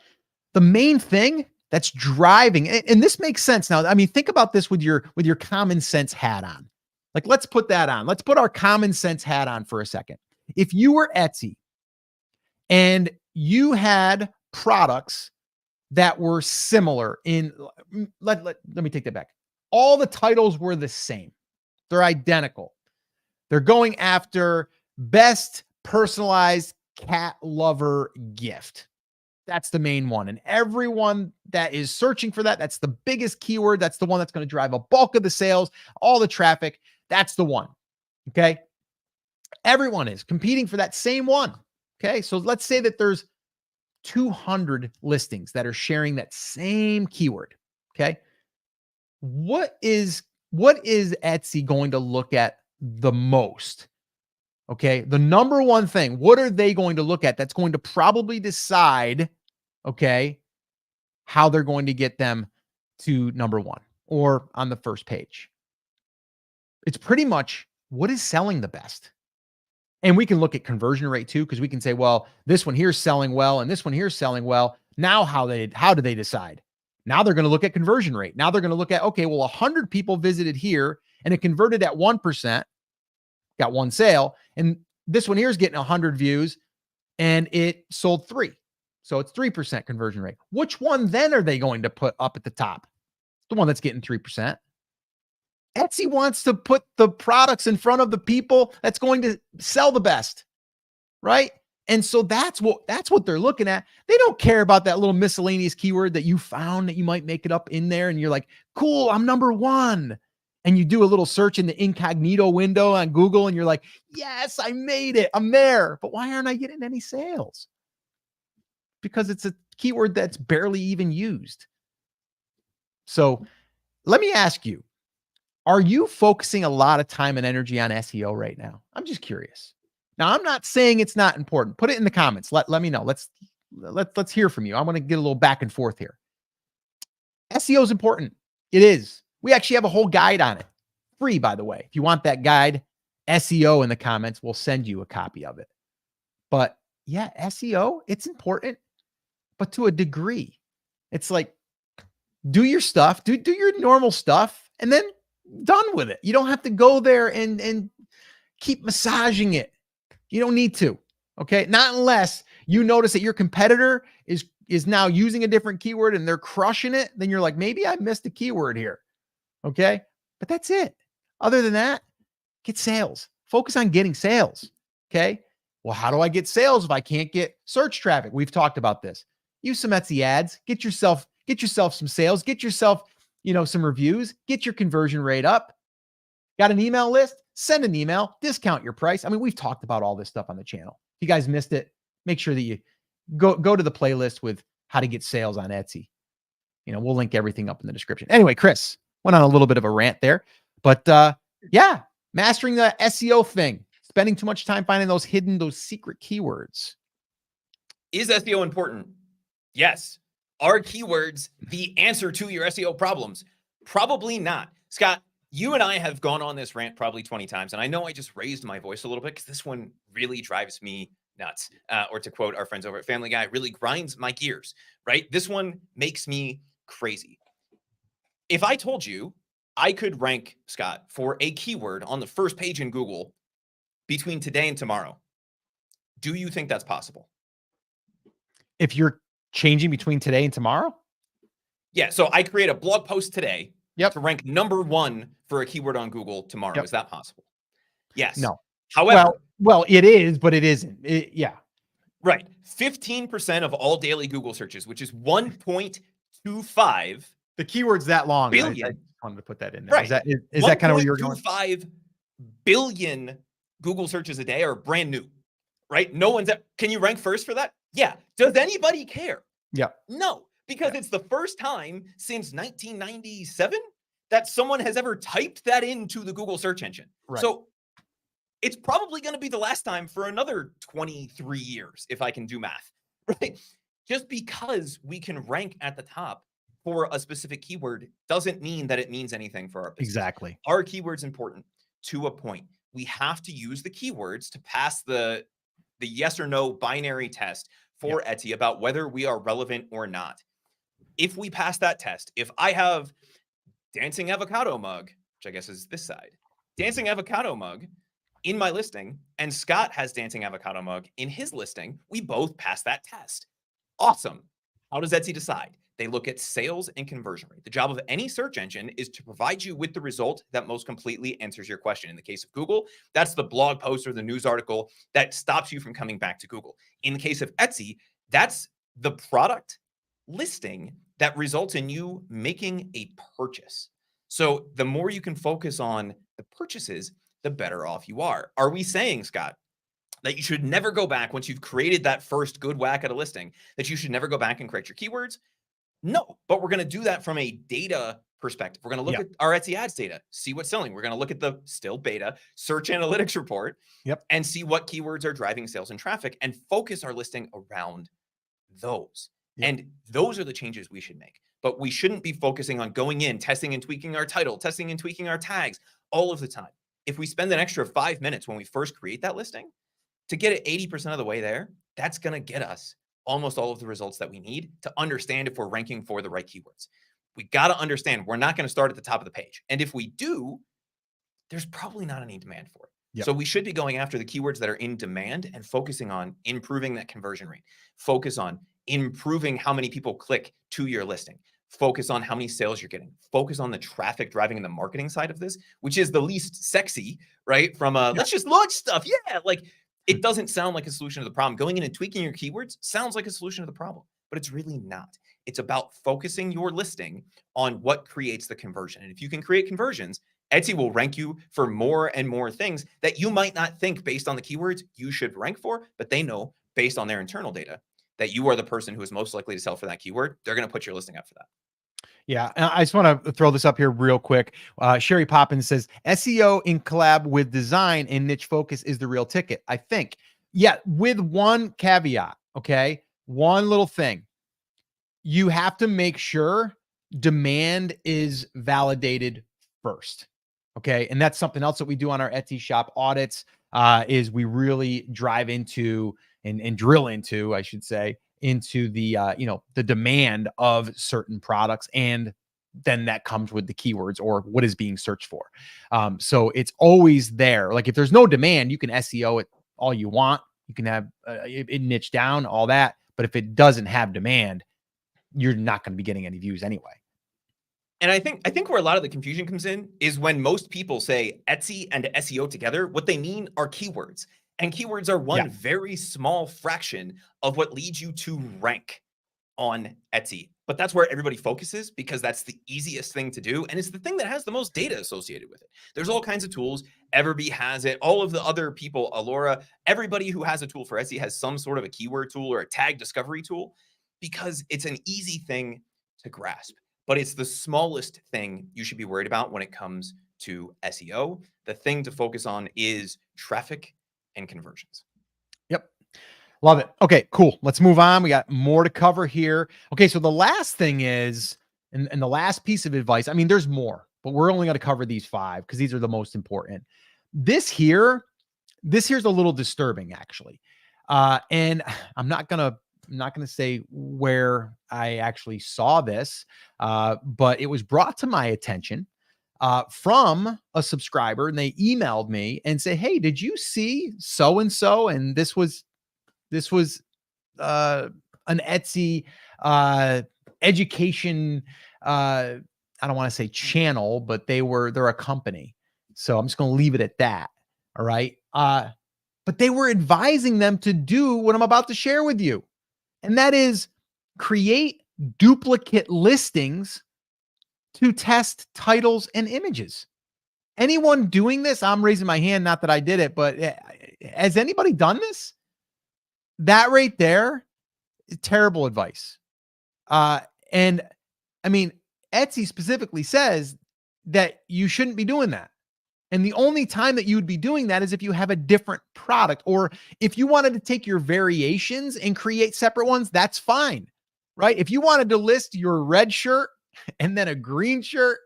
S1: the main thing that's driving, and this makes sense now. I mean, think about this with your common sense hat on. Like, let's put that on. Let's put our common sense hat on for a second. If you were Etsy and you had products that were similar in, let me take that back. All the titles were the same. They're identical. They're going after best personalized cat lover gift. That's the main one. And everyone that is searching for that, that's the biggest keyword. That's the one that's going to drive a bulk of the sales, all the traffic. That's the one. Okay. Everyone is competing for that same one. Okay. So let's say that there's 200 listings that are sharing that same keyword. Okay. What is Etsy going to look at the most? Okay. The number one thing, what are they going to look at that's going to probably decide, okay, how they're going to get them to number one or on the first page? It's pretty much what is selling the best. And we can look at conversion rate too, because we can say, well, this one here is selling well and this one here is selling well. Now, how do they decide? Now they're going to look at conversion rate. Now they're going to look at, okay, well, 100 people visited here and it converted at 1%, got one sale. And this one here is getting 100 views and it sold 3. So it's 3% conversion rate. Which one then are they going to put up at the top? The one that's getting 3%. Etsy wants to put the products in front of the people that's going to sell the best, right? And so that's what they're looking at. They don't care about that little miscellaneous keyword that you found that you might make it up in there and you're like, cool, I'm number 1. And you do a little search in the incognito window on Google and you're like, yes, I made it. I'm there. But why aren't I getting any sales? Because it's a keyword that's barely even used. So let me ask you, are you focusing a lot of time and energy on SEO right now? I'm just curious. Now, I'm not saying it's not important. Put it in the comments. Let me know. Let's hear from you. I want to get a little back and forth here. SEO is important. It is. We actually have a whole guide on it. Free, by the way. If you want that guide, SEO in the comments, we'll send you a copy of it. But yeah, SEO, it's important, but to a degree. It's like, do your stuff, do your normal stuff, and then done with it. You don't have to go there and keep massaging it. You don't need to. Okay. Not unless you notice that your competitor is now using a different keyword and they're crushing it. Then you're like, maybe I missed a keyword here. Okay. But that's it. Other than that, get sales, Focus on getting sales. Okay. Well, how do I get sales if I can't get search traffic? We've talked about this. Use some Etsy ads, get yourself some sales, get yourself, some reviews, get your conversion rate up. Got an email list? Send an email, discount your price. I mean, we've talked about all this stuff on the channel. If you guys missed it, make sure that you go to the playlist with how to get sales on Etsy. We'll link everything up in the description. Anyway, Chris went on a little bit of a rant there, but yeah, mastering the SEO thing, spending too much time finding those secret keywords.
S2: Is SEO important? Yes. Are keywords the answer to your SEO problems? Probably not. Scott, you and I have gone on this rant probably 20 times, and I know I just raised my voice a little bit because this one really drives me nuts. Or to quote our friends over at Family Guy, really grinds my gears, right? This one makes me crazy. If I told you I could rank, Scott, for a keyword on the first page in Google between today and tomorrow, do you think that's possible?
S1: If you're changing between today and tomorrow?
S2: Yeah. So I create a blog post today
S1: to
S2: rank #1 for a keyword on Google tomorrow. Yep. Is that possible? Yes.
S1: No.
S2: However,
S1: well, it is, but it isn't. Yeah.
S2: Right. 15% of all daily Google searches, which is 1.25.
S1: The keyword's that long.
S2: Billion.
S1: I wanted to put that in there.
S2: Right.
S1: Is that kind of where you're going?
S2: 1.25 billion Google searches a day are brand new, right? No one's can you rank first for that? Yeah. Does anybody care?
S1: Yeah.
S2: No, because it's the first time since 1997 that someone has ever typed that into the Google search engine.
S1: Right.
S2: So it's probably going to be the last time for another 23 years, if I can do math, right? Just because we can rank at the top for a specific keyword doesn't mean that it means anything for our business.
S1: Exactly.
S2: Are keywords important? To a point. We have to use the keywords to pass the yes or no binary test for Etsy about whether we are relevant or not. If we pass that test, if I have dancing avocado mug, which I guess is this side, dancing avocado mug in my listing, and Scott has dancing avocado mug in his listing, we both pass that test. Awesome. How does Etsy decide? They look at sales and conversion rate. The job of any search engine is to provide you with the result that most completely answers your question. In the case of Google, that's the blog post or the news article that stops you from coming back to Google. In the case of Etsy, that's the product listing that results in you making a purchase. So the more you can focus on the purchases, the better off you are. Are we saying, Scott, that you should never go back once you've created that first good whack at a listing, that you should never go back and correct your keywords? No, but we're going to do that from a data perspective. We're going to look at our Etsy ads data, see what's selling. We're going to look at the still beta search analytics report and see what keywords are driving sales and traffic and focus our listing around those. And those are the changes we should make. But we shouldn't be focusing on going in, testing and tweaking our title, testing and tweaking our tags all of the time. If we spend an extra 5 minutes when we first create that listing to get it 80% of the way there, that's going to get us almost all of the results that we need to understand if we're ranking for the right keywords. We got to understand we're not going to start at the top of the page. And if we do, there's probably not any demand for it. So we should be going after the keywords that are in demand and focusing on improving that conversion rate. Focus on improving how many people click to your listing. Focus on how many sales you're getting. Focus on the traffic driving in the marketing side of this, which is the least sexy, right? From let's just launch stuff. Yeah, like it doesn't sound like a solution to the problem. Going in and tweaking your keywords sounds like a solution to the problem, but it's really not. It's about focusing your listing on what creates the conversion. And if you can create conversions, Etsy will rank you for more and more things that you might not think based on the keywords you should rank for, but they know based on their internal data that you are the person who is most likely to sell for that keyword. They're going to put your listing up for that.
S1: Yeah, I just want to throw this up here real quick. Sherry Poppins says, SEO in collab with design and niche focus is the real ticket, I think. Yeah, with one caveat, okay? One little thing. You have to make sure demand is validated first, okay? And that's something else that we do on our Etsy shop audits, is we really drive into and drill into, I should say, into the the demand of certain products, and then that comes with the keywords or what is being searched for. So it's always there. Like if there's no demand, you can SEO it all you want. You can have it niche down, all that. But if it doesn't have demand, you're not going to be getting any views anyway.
S2: And I think where a lot of the confusion comes in is when most people say Etsy and SEO together, what they mean are keywords. And keywords are
S1: Yeah.
S2: one very small fraction of what leads you to rank on Etsy. But that's where everybody focuses because that's the easiest thing to do. And it's the thing that has the most data associated with it. There's all kinds of tools. Everbee has it. All of the other people, Alora, everybody who has a tool for Etsy has some sort of a keyword tool or a tag discovery tool because it's an easy thing to grasp. But it's the smallest thing you should be worried about when it comes to SEO. The thing to focus on is traffic and conversions.
S1: Yep. Love it. Okay, cool. Let's move on. We got more to cover here. Okay, so the last thing is, and the last piece of advice, I mean, there's more, but we're only going to cover these 5 because these are the most important. This here's a little disturbing, actually. And I'm not gonna say where I actually saw this, but it was brought to my attention from a subscriber, and they emailed me and say, "Hey, did you see so and so?" And this was an Etsy education. I don't want to say channel, but they're a company, so I'm just going to leave it at that. All right. But they were advising them to do what I'm about to share with you. And that is create duplicate listings to test titles and images. Anyone doing this? I'm raising my hand, not that I did it, but has anybody done this? That right there is terrible advice. And I mean, Etsy specifically says that you shouldn't be doing that. And the only time that you would be doing that is if you have a different product, or if you wanted to take your variations and create separate ones, that's fine, right? If you wanted to list your red shirt and then a green shirt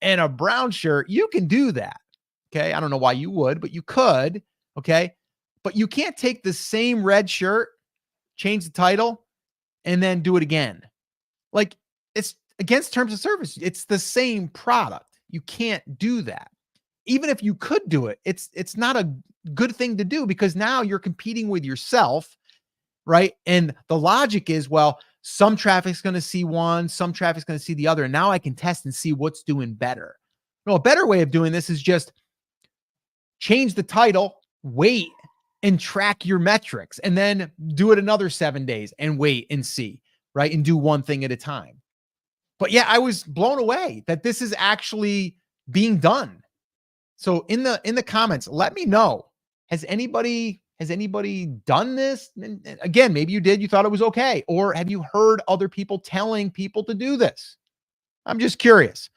S1: and a brown shirt, you can do that. Okay. I don't know why you would, but you could. Okay. But you can't take the same red shirt, change the title, and then do it again. Like, it's against terms of service. It's the same product. You can't do that. Even if you could do it, it's not a good thing to do because now you're competing with yourself, right? And the logic is, well, some traffic's going to see one, some traffic's going to see the other. And now I can test and see what's doing better. No, a better way of doing this is just change the title, wait, and track your metrics, and then do it another 7 days and wait and see, right? And do one thing at a time. But yeah, I was blown away that this is actually being done. So in the comments, let me know. Has anybody done this? And again, maybe you did, you thought it was okay. Or have you heard other people telling people to do this? I'm just curious.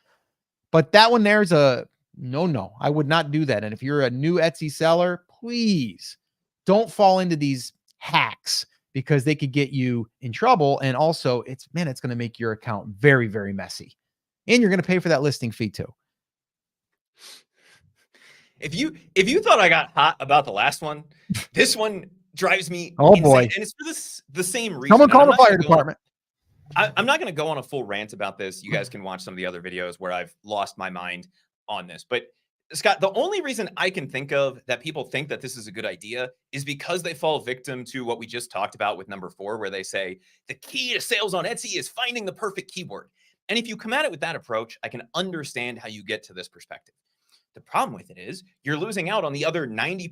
S1: But that one there's a no. I would not do that. And if you're a new Etsy seller, please don't fall into these hacks because they could get you in trouble. And also it's going to make your account very, very messy. And you're going to pay for that listing fee too.
S2: If you thought I got hot about the last one, this one drives me insane.
S1: Boy.
S2: And it's for the same reason.
S1: Someone call the fire department.
S2: I'm not going to go on a full rant about this. You guys can watch some of the other videos where I've lost my mind on this. But Scott, the only reason I can think of that people think that this is a good idea is because they fall victim to what we just talked about with number 4, where they say the key to sales on Etsy is finding the perfect keyword. And if you come at it with that approach, I can understand how you get to this perspective. The problem with it is you're losing out on the other 90%,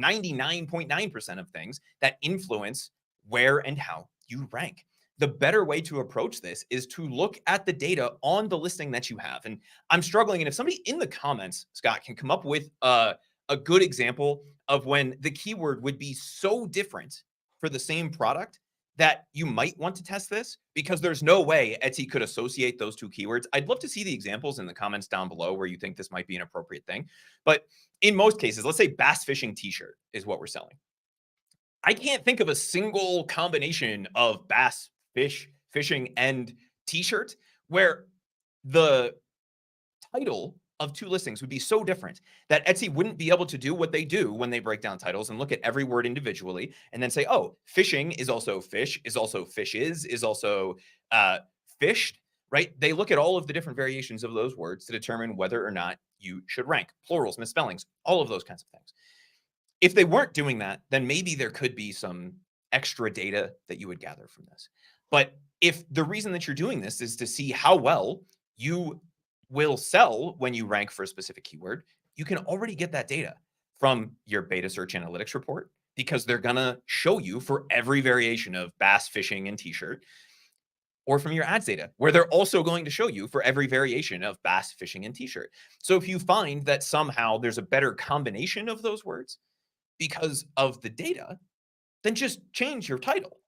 S2: 99.9% of things that influence where and how you rank. The better way to approach this is to look at the data on the listing that you have. And I'm struggling. And if somebody in the comments, Scott, can come up with a good example of when the keyword would be so different for the same product that you might want to test this, because there's no way Etsy could associate those 2 keywords. I'd love to see the examples in the comments down below where you think this might be an appropriate thing. But in most cases, let's say bass fishing t-shirt is what we're selling. I can't think of a single combination of bass fishing and t-shirt where the title of 2 listings would be so different that Etsy wouldn't be able to do what they do when they break down titles and look at every word individually and then say, oh, fishing is also fish, is also fishes, is also fished, right? They look at all of the different variations of those words to determine whether or not you should rank, plurals, misspellings, all of those kinds of things. If they weren't doing that, then maybe there could be some extra data that you would gather from this. But if the reason that you're doing this is to see how well you will sell when you rank for a specific keyword. You can already get that data from your beta search analytics report, because they're going to show you for every variation of bass fishing and t-shirt, or from your ads data, where they're also going to show you for every variation of bass fishing and t-shirt. So if you find that somehow there's a better combination of those words because of the data, then just change your title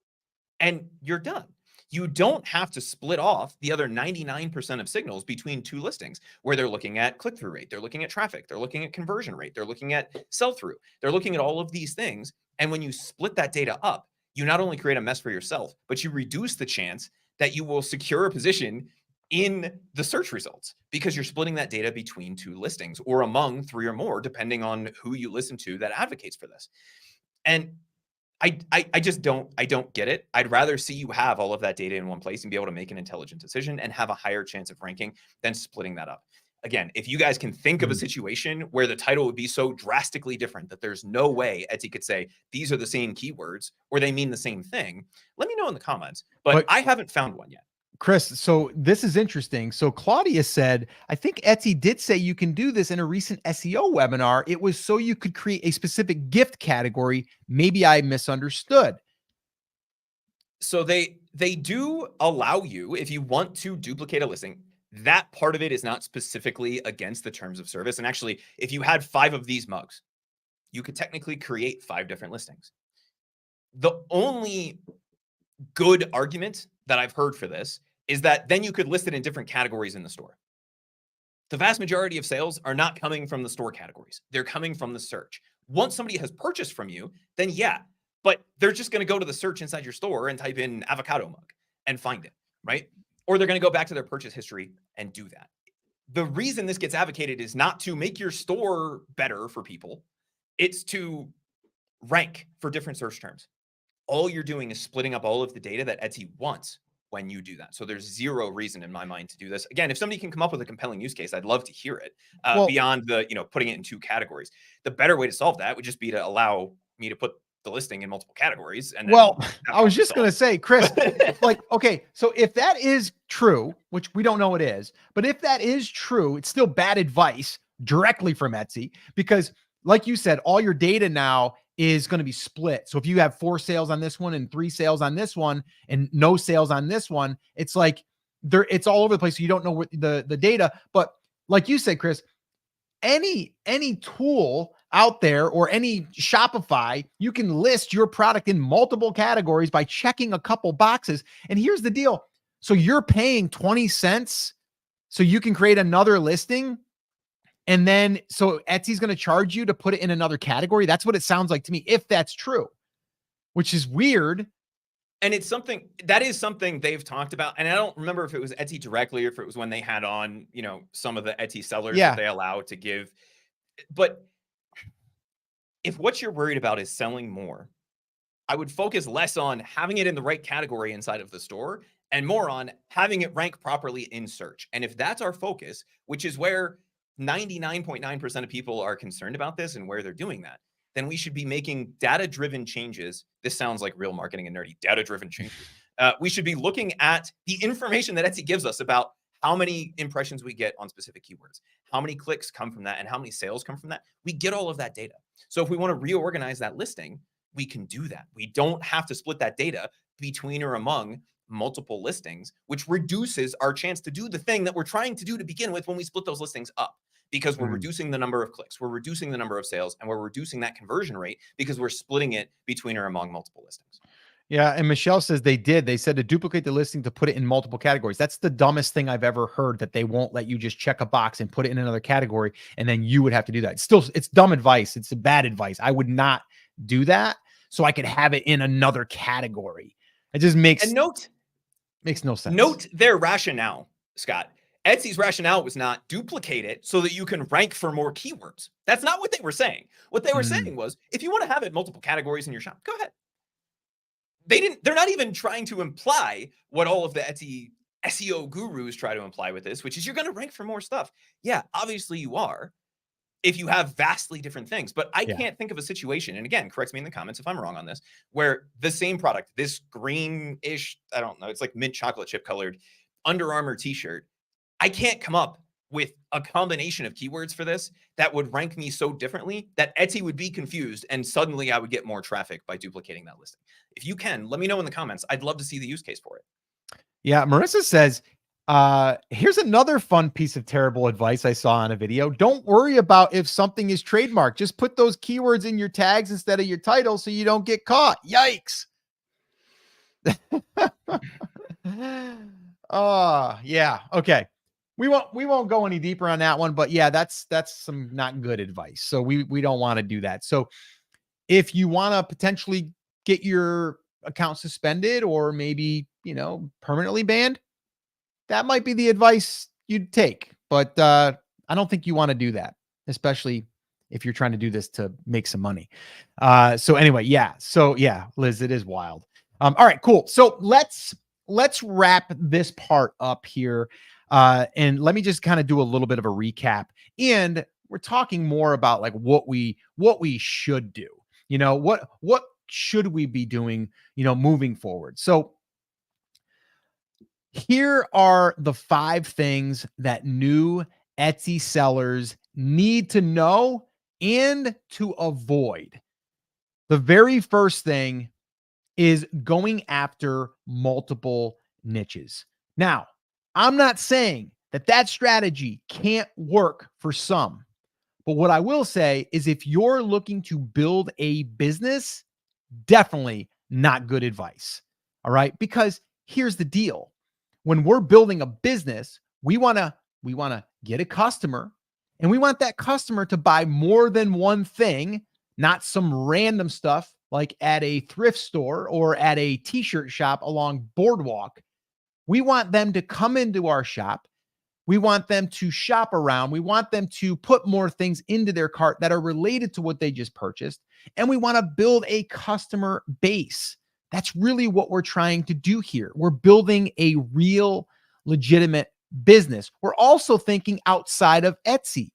S2: and you're done. You don't have to split off the other 99% of signals between two listings where they're looking at click-through rate, they're looking at traffic, they're looking at conversion rate, they're looking at sell-through, they're looking at all of these things. And when you split that data up, you not only create a mess for yourself, but you reduce the chance that you will secure a position in the search results, because you're splitting that data between two listings or among three or more, depending on who you listen to that advocates for this. And I just don't get it. I'd rather see you have all of that data in one place and be able to make an intelligent decision and have a higher chance of ranking than splitting that up. Again, if you guys can think of a situation where the title would be so drastically different that there's no way Etsy could say these are the same keywords or they mean the same thing, let me know in the comments. But I haven't found one yet.
S1: Chris, so this is interesting. So Claudia said, I think Etsy did say you can do this in a recent SEO webinar. It was so you could create a specific gift category. Maybe I misunderstood.
S2: So they do allow you, if you want to duplicate a listing, that part of it is not specifically against the terms of service. And actually, if you had 5 of these mugs, you could technically create 5 different listings. The only good argument that I've heard for this is that then you could list it in different categories in the store. The vast majority of sales are not coming from the store categories. They're coming from the search. Once somebody has purchased from you, then yeah, but they're just going to go to the search inside your store and type in avocado mug and find it, right? Or they're going to go back to their purchase history and do that. The reason this gets advocated is not to make your store better for people. It's to rank for different search terms. All you're doing is splitting up all of the data that Etsy wants when you do that. So there's zero reason in my mind to do this. Again, if somebody can come up with a compelling use case, I'd love to hear it beyond the, putting it in 2 categories. The better way to solve that would just be to allow me to put the listing in multiple categories. And
S1: I was just going to say, Chris, okay, so if that is true, which we don't know it is, but if that is true, it's still bad advice directly from Etsy, because like you said, all your data now is going to be split. So if you have 4 sales on this one and 3 sales on this one and no sales on this one, it's like it's all over the place. So you don't know what the data, but like you said, Chris, any tool out there or any Shopify, you can list your product in multiple categories by checking a couple boxes. And here's the deal. So you're paying 20 cents so you can create another listing. And then, so Etsy's going to charge you to put it in another category. That's what it sounds like to me, if that's true, which is weird.
S2: And it's something that is something they've talked about. And I don't remember if it was Etsy directly or if it was when they had on, some of the Etsy sellers that they allow to give. But if what you're worried about is selling more, I would focus less on having it in the right category inside of the store and more on having it rank properly in search. And if that's our focus, which is where 99.9% of people are concerned about this and where they're doing that, then we should be making data-driven changes. This sounds like real marketing and nerdy, data-driven changes. We should be looking at the information that Etsy gives us about how many impressions we get on specific keywords, how many clicks come from that, and how many sales come from that. We get all of that data. So if we want to reorganize that listing, we can do that. We don't have to split that data between or among multiple listings, which reduces our chance to do the thing that we're trying to do to begin with when we split those listings up, because we're reducing the number of clicks, we're reducing the number of sales, and we're reducing that conversion rate because we're splitting it between or among multiple listings.
S1: Yeah. And Michelle says they said to duplicate the listing to put it in multiple categories. That's the dumbest thing I've ever heard, that they won't let you just check a box and put it in another category. And then you would have to do that. It's dumb advice. It's bad advice. I would not do that so I could have it in another category. It just makes no sense.
S2: Note their rationale, Scott. Etsy's rationale was not duplicate it so that you can rank for more keywords. That's not what they were saying. What they were saying was, if you want to have it multiple categories in your shop, go ahead. They're not even trying to imply what all of the Etsy SEO gurus try to imply with this, which is you're going to rank for more stuff. Yeah, obviously you are, if you have vastly different things. But I can't think of a situation, and again, correct me in the comments if I'm wrong on this, where the same product, this greenish, I don't know, it's like mint chocolate chip colored Under Armour t-shirt, I can't come up with a combination of keywords for this that would rank me so differently that Etsy would be confused and suddenly I would get more traffic by duplicating that listing. If you can, let me know in the comments. I'd love to see the use case for it.
S1: Yeah, Marissa says, here's another fun piece of terrible advice I saw on a video. Don't worry about if something is trademarked. Just put those keywords in your tags instead of your title so you don't get caught. Yikes. Yeah. Okay. We won't go any deeper on that one, but yeah, that's some not good advice. So we don't want to do that. So if you want to potentially get your account suspended or maybe, permanently banned, that might be the advice you'd take. But I don't think you want to do that, especially if you're trying to do this to make some money. So anyway, yeah. So yeah, Liz, it is wild. All right, cool. So let's wrap this part up here. And let me just kind of do a little bit of a recap. And we're talking more about like what we should do. What should we be doing, moving forward? So here are the 5 things that new Etsy sellers need to know and to avoid. The very first thing is going after multiple niches. Now, I'm not saying that strategy can't work for some, but what I will say is if you're looking to build a business, definitely not good advice. All right? Because here's the deal. When we're building a business, we want to get a customer, and we want that customer to buy more than one thing, not some random stuff like at a thrift store or at a t-shirt shop along Boardwalk. We want them to come into our shop. We want them to shop around. We want them to put more things into their cart that are related to what they just purchased. And we want to build a customer base. That's really what we're trying to do here. We're building a real, legitimate business. We're also thinking outside of Etsy.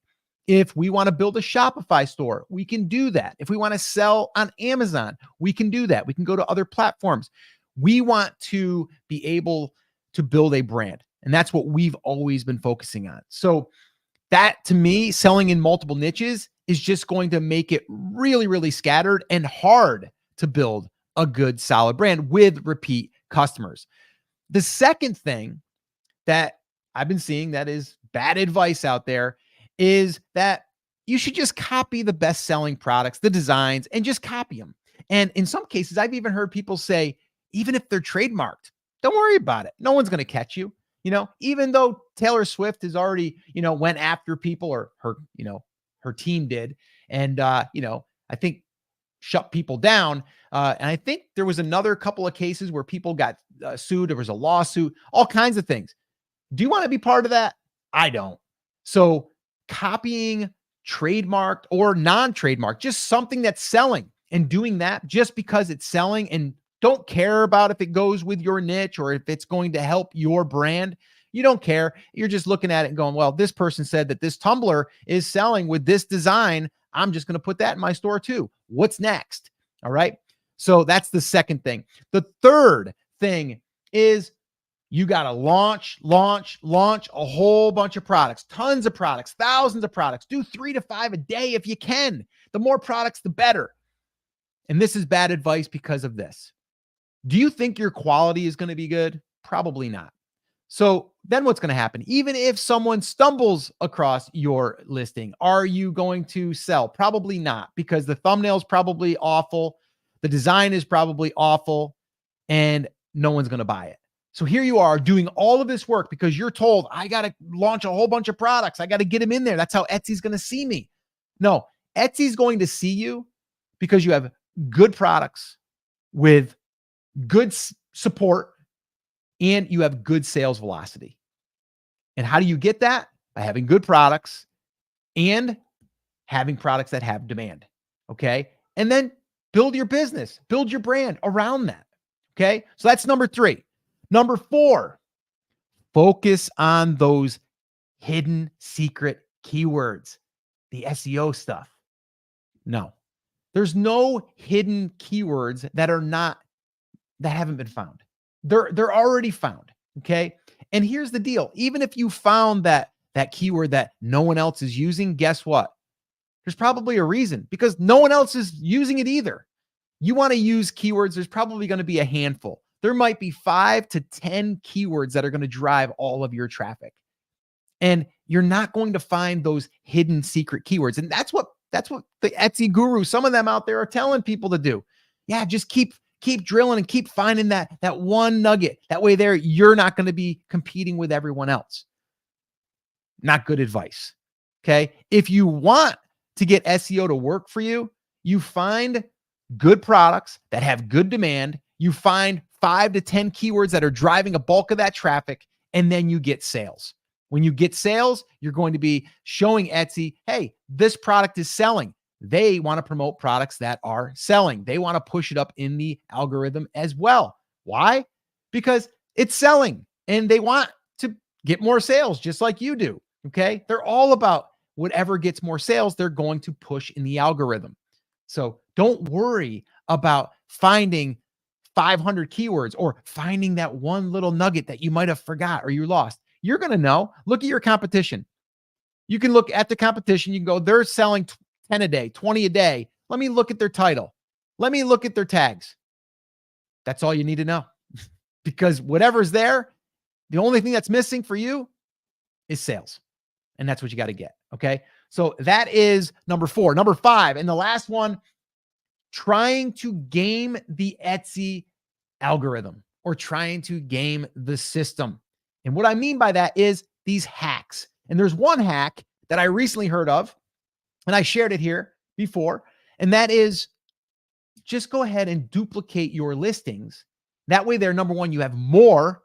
S1: If we want to build a Shopify store, we can do that. If we want to sell on Amazon, we can do that. We can go to other platforms. We want to be able to build a brand. And that's what we've always been focusing on. So that, to me, selling in multiple niches is just going to make it really, really scattered and hard to build a good, solid brand with repeat customers. The second thing that I've been seeing that is bad advice out there is that you should just copy the best-selling products, the designs, and just copy them. And in some cases, I've even heard people say, even if they're trademarked, don't worry about it. No one's going to catch you. Even though Taylor Swift has already, went after people, or her team did. And, I think shut people down. And I think there was another couple of cases where people got sued. There was a lawsuit, all kinds of things. Do you want to be part of that? I don't. So copying trademarked or non-trademarked, just something that's selling, and doing that just because it's selling, and don't care about if it goes with your niche or if it's going to help your brand. You don't care. You're just looking at it and going, well, this person said that this tumbler is selling with this design. I'm just going to put that in my store too. What's next? All right. So that's the second thing. The third thing is you got to launch a whole bunch of products, tons of products, thousands of products. Do 3 to 5 a day if you can. The more products, the better. And this is bad advice because of this. Do you think your quality is going to be good? Probably not. So then what's going to happen? Even if someone stumbles across your listing, are you going to sell? Probably not, because the thumbnail is probably awful. The design is probably awful, and no one's going to buy it. So here you are doing all of this work because you're told, I got to launch a whole bunch of products. I got to get them in there. That's how Etsy's going to see me. No, Etsy's going to see you because you have good products with good support, and you have good sales velocity. And how do you get that? By having good products and having products that have demand. Okay. And then build your business, build your brand around that. Okay. So that's number 3. Number 4, focus on those hidden secret keywords, the SEO stuff. No, there's no hidden keywords that haven't been found. They're already found. Okay. And here's the deal. Even if you found that keyword that no one else is using, guess what? There's probably a reason, because no one else is using it either. You want to use keywords, there's probably going to be a handful. There might be 5 to 10 keywords that are going to drive all of your traffic. And you're not going to find those hidden secret keywords. And that's what the Etsy gurus, some of them out there, are telling people to do. Yeah, just keep drilling and keep finding that one nugget. That way there, you're not going to be competing with everyone else. Not good advice. Okay. If you want to get SEO to work for you, you find good products that have good demand. You find 5 to 10 keywords that are driving a bulk of that traffic, and then you get sales. When you get sales, you're going to be showing Etsy, hey, this product is selling. They want to promote products that are selling. They want to push it up in the algorithm as well. Why? Because it's selling and they want to get more sales just like you do. Okay. They're all about whatever gets more sales, they're going to push in the algorithm. So don't worry about finding 500 keywords or finding that one little nugget that you might have forgot or you lost. You're going to know. Look at your competition. You can look at the competition. You can go, they're selling 10 a day, 20 a day. Let me look at their title. Let me look at their tags. That's all you need to know. Because whatever's there, the only thing that's missing for you is sales. And that's what you got to get. Okay. So that is number 4. Number 5, and the last one, trying to game the Etsy algorithm or trying to game the system. And what I mean by that is these hacks. And there's one hack that I recently heard of, and I shared it here before, and that is just go ahead and duplicate your listings. That way there, number one, you have more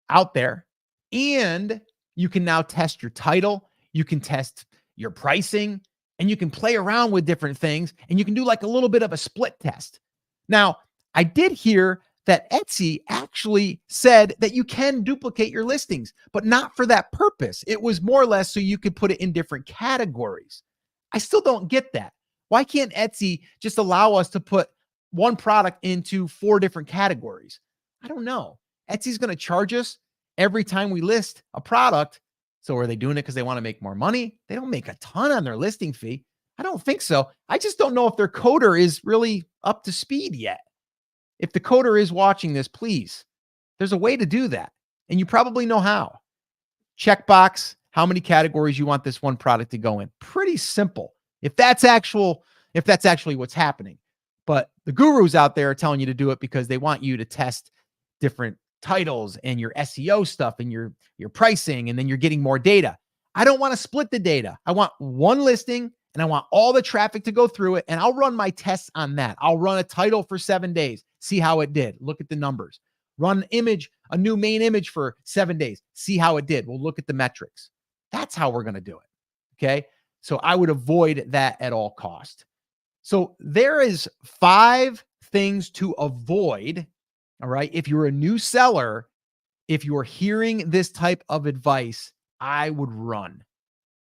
S1: out there, and you can now test your title, you can test your pricing, and you can play around with different things, and you can do like a little bit of a split test. Now, I did hear that Etsy actually said that you can duplicate your listings, but not for that purpose. It was more or less so you could put it in different categories. I still don't get that. Why can't Etsy just allow us to put one product into 4 different categories? I don't know. Etsy's going to charge us every time we list a product. So are they doing it because they want to make more money? They don't make a ton on their listing fee. I don't think so. I just don't know if their coder is really up to speed yet. If the coder is watching this, please, there's a way to do that. And you probably know how. Checkbox, how many categories you want this one product to go in. Pretty simple. If that's actually what's happening. But the gurus out there are telling you to do it because they want you to test different titles and your SEO stuff and your pricing, and then you're getting more data. I don't want to split the data. I want one listing and I want all the traffic to go through it, and I'll run my tests on that. I'll run a title for 7 days, see how it did. Look at the numbers. Run a new main image for 7 days, see how it did. We'll look at the metrics. That's how we're going to do it. Okay. So I would avoid that at all cost. So there is 5 things to avoid. All right. If you're a new seller, if you're hearing this type of advice, I would run,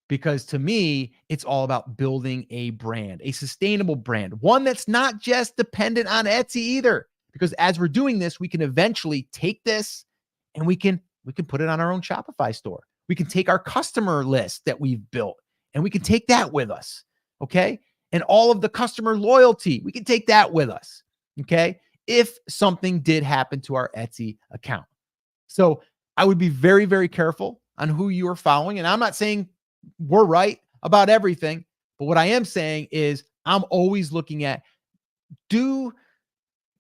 S1: because to me, it's all about building a brand, a sustainable brand, one that's not just dependent on Etsy either. Because as we're doing this, we can eventually take this and we can put it on our own Shopify store. We can take our customer list that we've built and we can take that with us. Okay. And all of the customer loyalty, we can take that with us. Okay. If something did happen to our Etsy account. So I would be very, very careful on who you are following. And I'm not saying we're right about everything, but what I am saying is I'm always looking at, do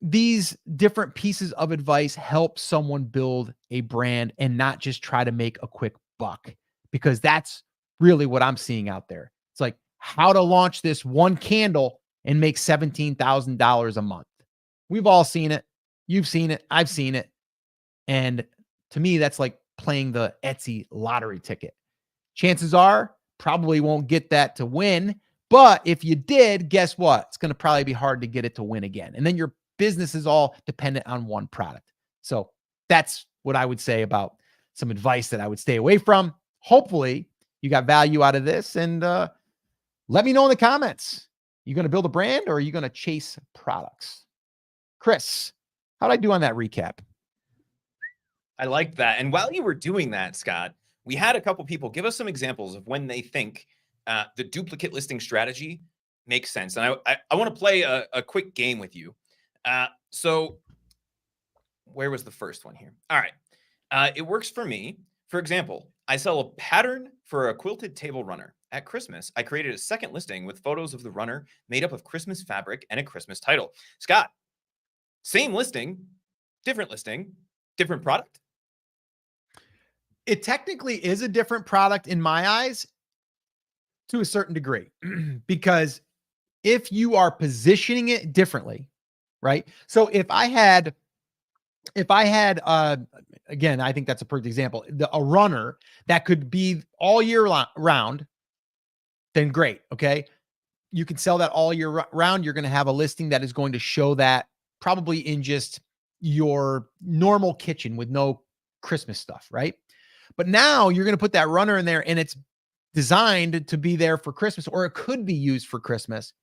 S1: these different pieces of advice help someone build a brand and not just try to make a quick buck? Because that's really what I'm seeing out there. It's like how to launch this one candle and make $17,000 a month. We've all seen it. You've seen it. I've seen it. And to me, that's like playing the Etsy lottery ticket. Chances are probably won't get that to win. But if you did, guess what? It's going to probably be hard to get it to win again. And then your business is all dependent on one product. So that's what I would say about some advice that I would stay away from. Hopefully you got value out of this, and let me know in the comments. You going to build a brand or are you going to chase products? Chris, how'd I do on that recap?
S2: I like that. And while you were doing that, Scott, we had a couple people give us some examples of when they think the duplicate listing strategy makes sense. And I want to play a quick game with you. So where was the first one here? All right. It works for me. For example, I sell a pattern for a quilted table runner. At Christmas, I created a second listing with photos of the runner made up of Christmas fabric and a Christmas title. Scott, same listing, different product.
S1: It technically is a different product in my eyes to a certain degree, because if you are positioning it differently, right? So if I had again, I think that's a perfect example, a runner that could be all year round, then great. Okay. You can sell that all year round. You're going to have a listing that is going to show that probably in just your normal kitchen with no Christmas stuff, right? But now you're going to put that runner in there and it's designed to be there for Christmas, or it could be used for Christmas.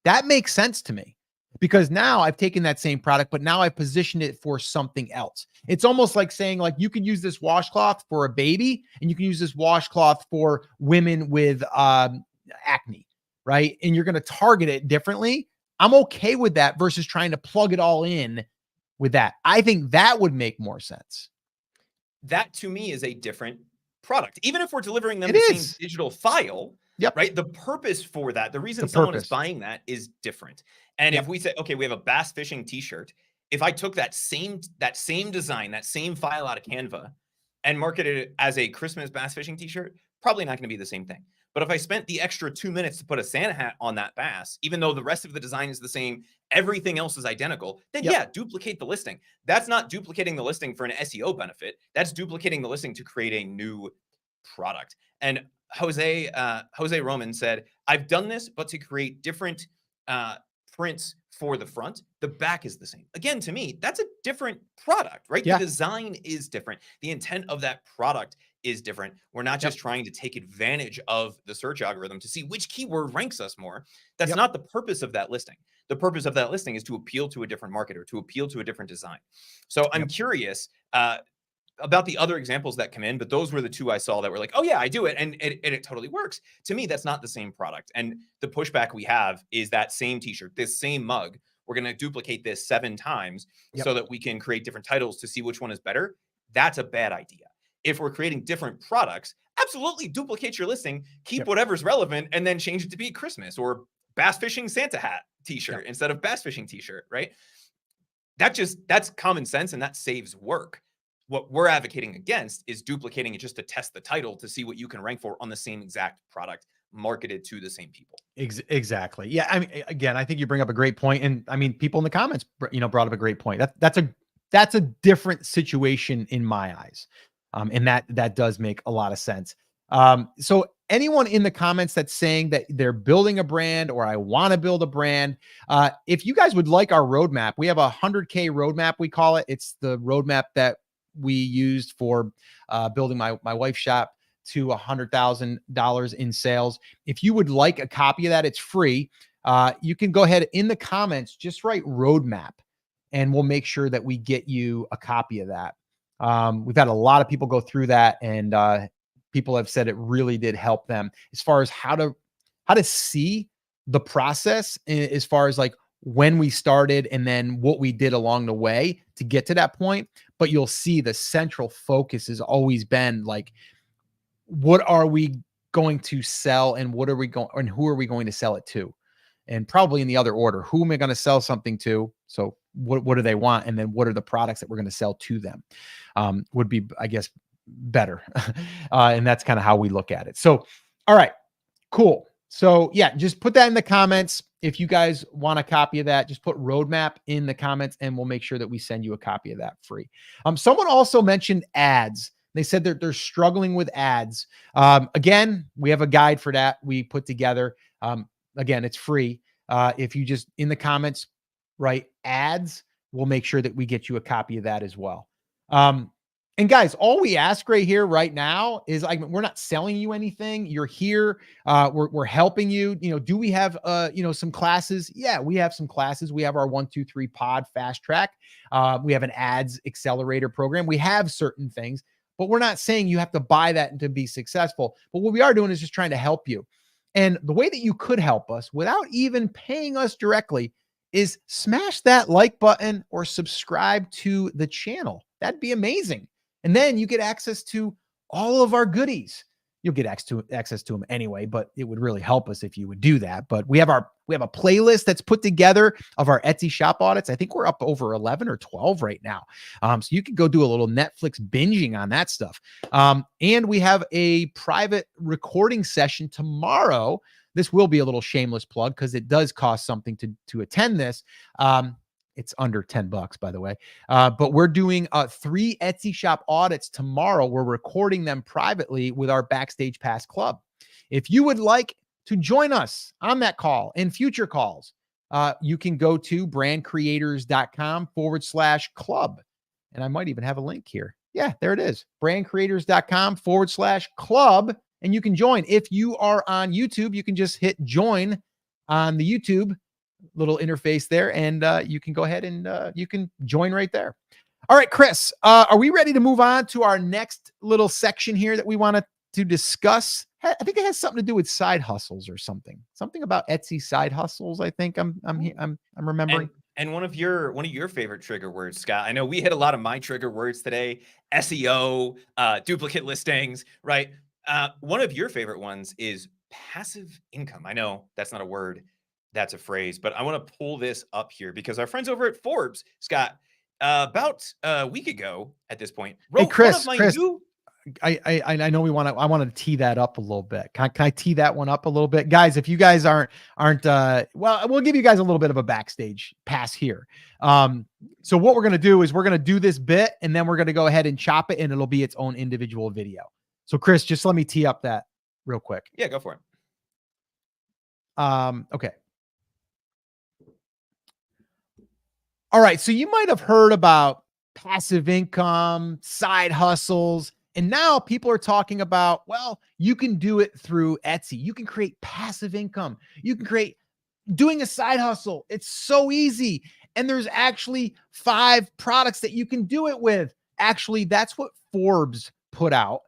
S1: That makes sense to me, because now I've taken that same product, but now I've positioned it for something else. It's almost like saying, like, you can use this washcloth for a baby and you can use this washcloth for women with acne, right? And you're going to target it differently. I'm okay with that versus trying to plug it all in with that. I think that would make more sense.
S2: That to me is a different product. Even if we're delivering them
S1: It
S2: the
S1: is.
S2: same digital file,
S1: Yep.
S2: right? The purpose for that, the reason
S1: The
S2: someone is
S1: purpose.
S2: buying that is different. And
S1: Yep.
S2: if we say, okay, we have a bass fishing t-shirt, if I took that same design, that same file out of Canva and marketed it as a Christmas bass fishing t-shirt, probably not going to be the same thing. But if I spent the extra 2 minutes to put a Santa hat on that bass, even though the rest of the design is the same, everything else is identical, then
S1: Yep.
S2: yeah, duplicate the listing. That's not duplicating the listing for an SEO benefit. That's duplicating the listing to create a new product. And Jose Roman said, I've done this, but to create different prints for the front. The back is the same. Again, to me, that's a different product, right?
S1: Yeah.
S2: The design is different. The intent of that product is different. We're not just trying to take advantage of the search algorithm to see which keyword ranks us more. That's not the purpose of that listing. The purpose of that listing is to appeal to a different market or to appeal to a different design. So I'm curious about the other examples that come in, but those were the two I saw that were like, oh yeah, I do it. And it totally works. To me, that's not the same product. And the pushback we have is that same t-shirt, this same mug, we're going to duplicate this 7 times so that we can create different titles to see which one is better. That's a bad idea. If we're creating different products, absolutely duplicate your listing, keep whatever's relevant, and then change it to be Christmas or bass fishing Santa hat t-shirt instead of bass fishing t-shirt, right? That's common sense and that saves work. What we're advocating against is duplicating it just to test the title to see what you can rank for on the same exact product marketed to the same people.
S1: Exactly. Yeah. I mean, again, I think you bring up a great point, and I mean, people in the comments, brought up a great point. That's a different situation in my eyes, and that does make a lot of sense. So anyone in the comments that's saying that they're building a brand or I want to build a brand, if you guys would like our roadmap, we have a 100K roadmap. We call it. It's the roadmap that we used for building my wife's shop to $100,000 in sales. If you would like a copy of that, it's free. You can go ahead in the comments, just write roadmap, and we'll make sure that we get you a copy of that. We've had a lot of people go through that, and people have said it really did help them as far as how to see the process, as far as like when we started and then what we did along the way to get to that point. But you'll see the central focus has always been like, what are we going to sell, and what are we going, and who are we going to sell it to? And probably in the other order, who am I going to sell something to? So what do they want? And then what are the products that we're going to sell to them? Would be, I guess, better. And that's kind of how we look at it. So, all right, cool. So yeah, just put that in the comments. If you guys want a copy of that, just put roadmap in the comments and we'll make sure that we send you a copy of that free. Someone also mentioned ads. They said that they're struggling with ads. Again, we have a guide for that we put together. Again, it's free. If you just in the comments write ads, we'll make sure that we get you a copy of that as well. And guys, all we ask right here, right now, is like we're not selling you anything. You're here. We're helping you. Do we have some classes? Yeah, we have some classes. We have our 1, 2, 3 pod fast track. We have an ads accelerator program. We have certain things, but we're not saying you have to buy that to be successful. But what we are doing is just trying to help you. And the way that you could help us without even paying us directly is smash that like button or subscribe to the channel. That'd be amazing. And then you get access to all of our goodies. You'll get access to them anyway, but it would really help us if you would do that. But we have a playlist that's put together of our Etsy shop audits. I think we're up over 11 or 12 right now. So you could go do a little Netflix binging on that stuff. And we have a private recording session tomorrow. This will be a little shameless plug because it does cost something to attend this. It's under $10, by the way. But we're doing 3 Etsy shop audits tomorrow. We're recording them privately with our Backstage Pass Club. If you would like to join us on that call and future calls, you can go to brandcreators.com/club. And I might even have a link here. Yeah, there it is. brandcreators.com/club. And you can join. If you are on YouTube, you can just hit join on the YouTube little interface there, and you can go ahead and you can join right there. All right, Chris, are we ready to move on to our next little section here that we wanted to discuss? I think it has something to do with side hustles or something about Etsy side hustles. I think I'm remembering.
S2: And one of your favorite trigger words, Scott. I know we hit a lot of my trigger words today: SEO, duplicate listings, right? One of your favorite ones is passive income. I know that's not a word, that's a phrase, but I want to pull this up here because our friends over at Forbes, Scott, about a week ago at this point, wrote
S1: Chris,
S2: one of my new.
S1: I know I want to tee that up a little bit. Can I tee that one up a little bit, guys? If you guys aren't well, we'll give you guys a little bit of a backstage pass here. So what we're gonna do is we're gonna do this bit, and then we're gonna go ahead and chop it, and it'll be its own individual video. So Chris, just let me tee up that real quick.
S2: Yeah, go for it.
S1: Okay. All right. So you might have heard about passive income, side hustles, and now people are talking about, well, you can do it through Etsy. You can create passive income. You can create doing a side hustle. It's so easy. And there's actually 5 products that you can do it with. Actually, that's what Forbes put out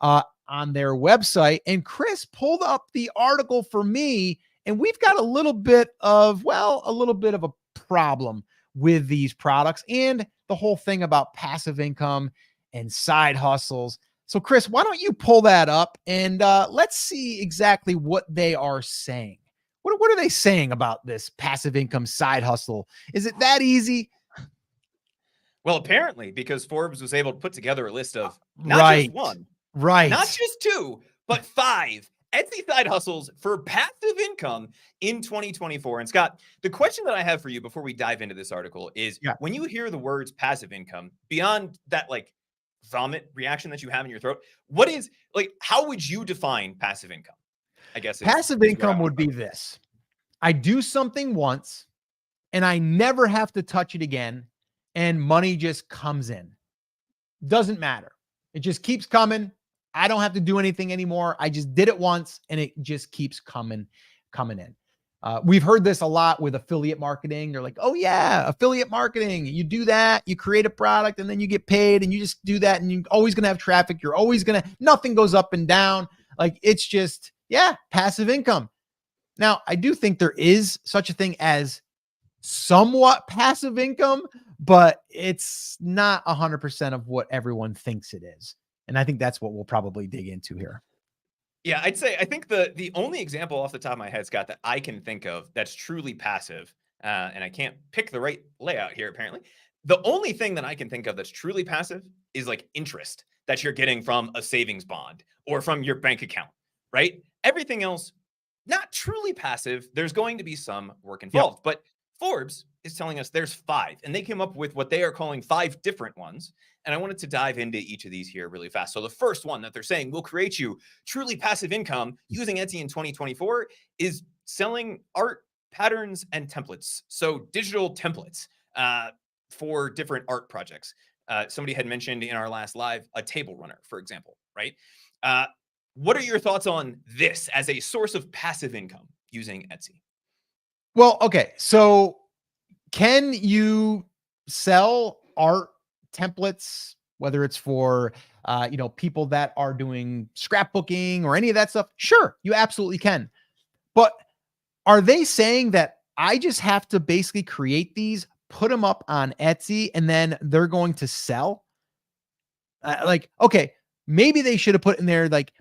S1: on their website. And Chris pulled up the article for me, and we've got a little bit of a problem with these products and the whole thing about passive income and side hustles. So Chris, why don't you pull that up and let's see exactly what they are saying. What are they saying about this passive income side hustle? Is it that easy?
S2: Well, apparently, because Forbes was able to put together a list of not just one, not just 2, but 5 Etsy side hustles for passive income in 2024. And Scott, the question that I have for you before we dive into this article is, when you hear the words passive income, beyond that like vomit reaction that you have in your throat, what is like, how would you define passive income? I guess
S1: passive income would be this. I do something once and I never have to touch it again, and money just comes in. Doesn't matter. It just keeps coming. I don't have to do anything anymore. I just did it once and it just keeps coming in. We've heard this a lot with affiliate marketing. They're like, oh yeah, affiliate marketing. You do that, you create a product and then you get paid and you just do that and you're always going to have traffic. Nothing goes up and down. Like it's just, passive income. Now, I do think there is such a thing as somewhat passive income, but it's not 100% of what everyone thinks it is. And I think that's what we'll probably dig into here.
S2: Yeah, I think the only example off the top of my head, Scott, that I can think of that's truly passive, and I can't pick the right layout here, apparently. The only thing that I can think of that's truly passive is like interest that you're getting from a savings bond or from your bank account, right? Everything else, not truly passive. There's going to be some work involved, but Forbes is telling us there's 5, and they came up with what they are calling 5 different ones. And I wanted to dive into each of these here really fast. So the first one that they're saying will create you truly passive income using Etsy in 2024 is selling art patterns and templates. So digital templates for different art projects. Somebody had mentioned in our last live a table runner, for example, right? What are your thoughts on this as a source of passive income using Etsy?
S1: Well, okay. So can you sell art templates, whether it's for people that are doing scrapbooking or any of that stuff? Sure, you absolutely can. But are they saying that I just have to basically create these, put them up on Etsy, and then they're going to sell? Okay, maybe they should have put in there like,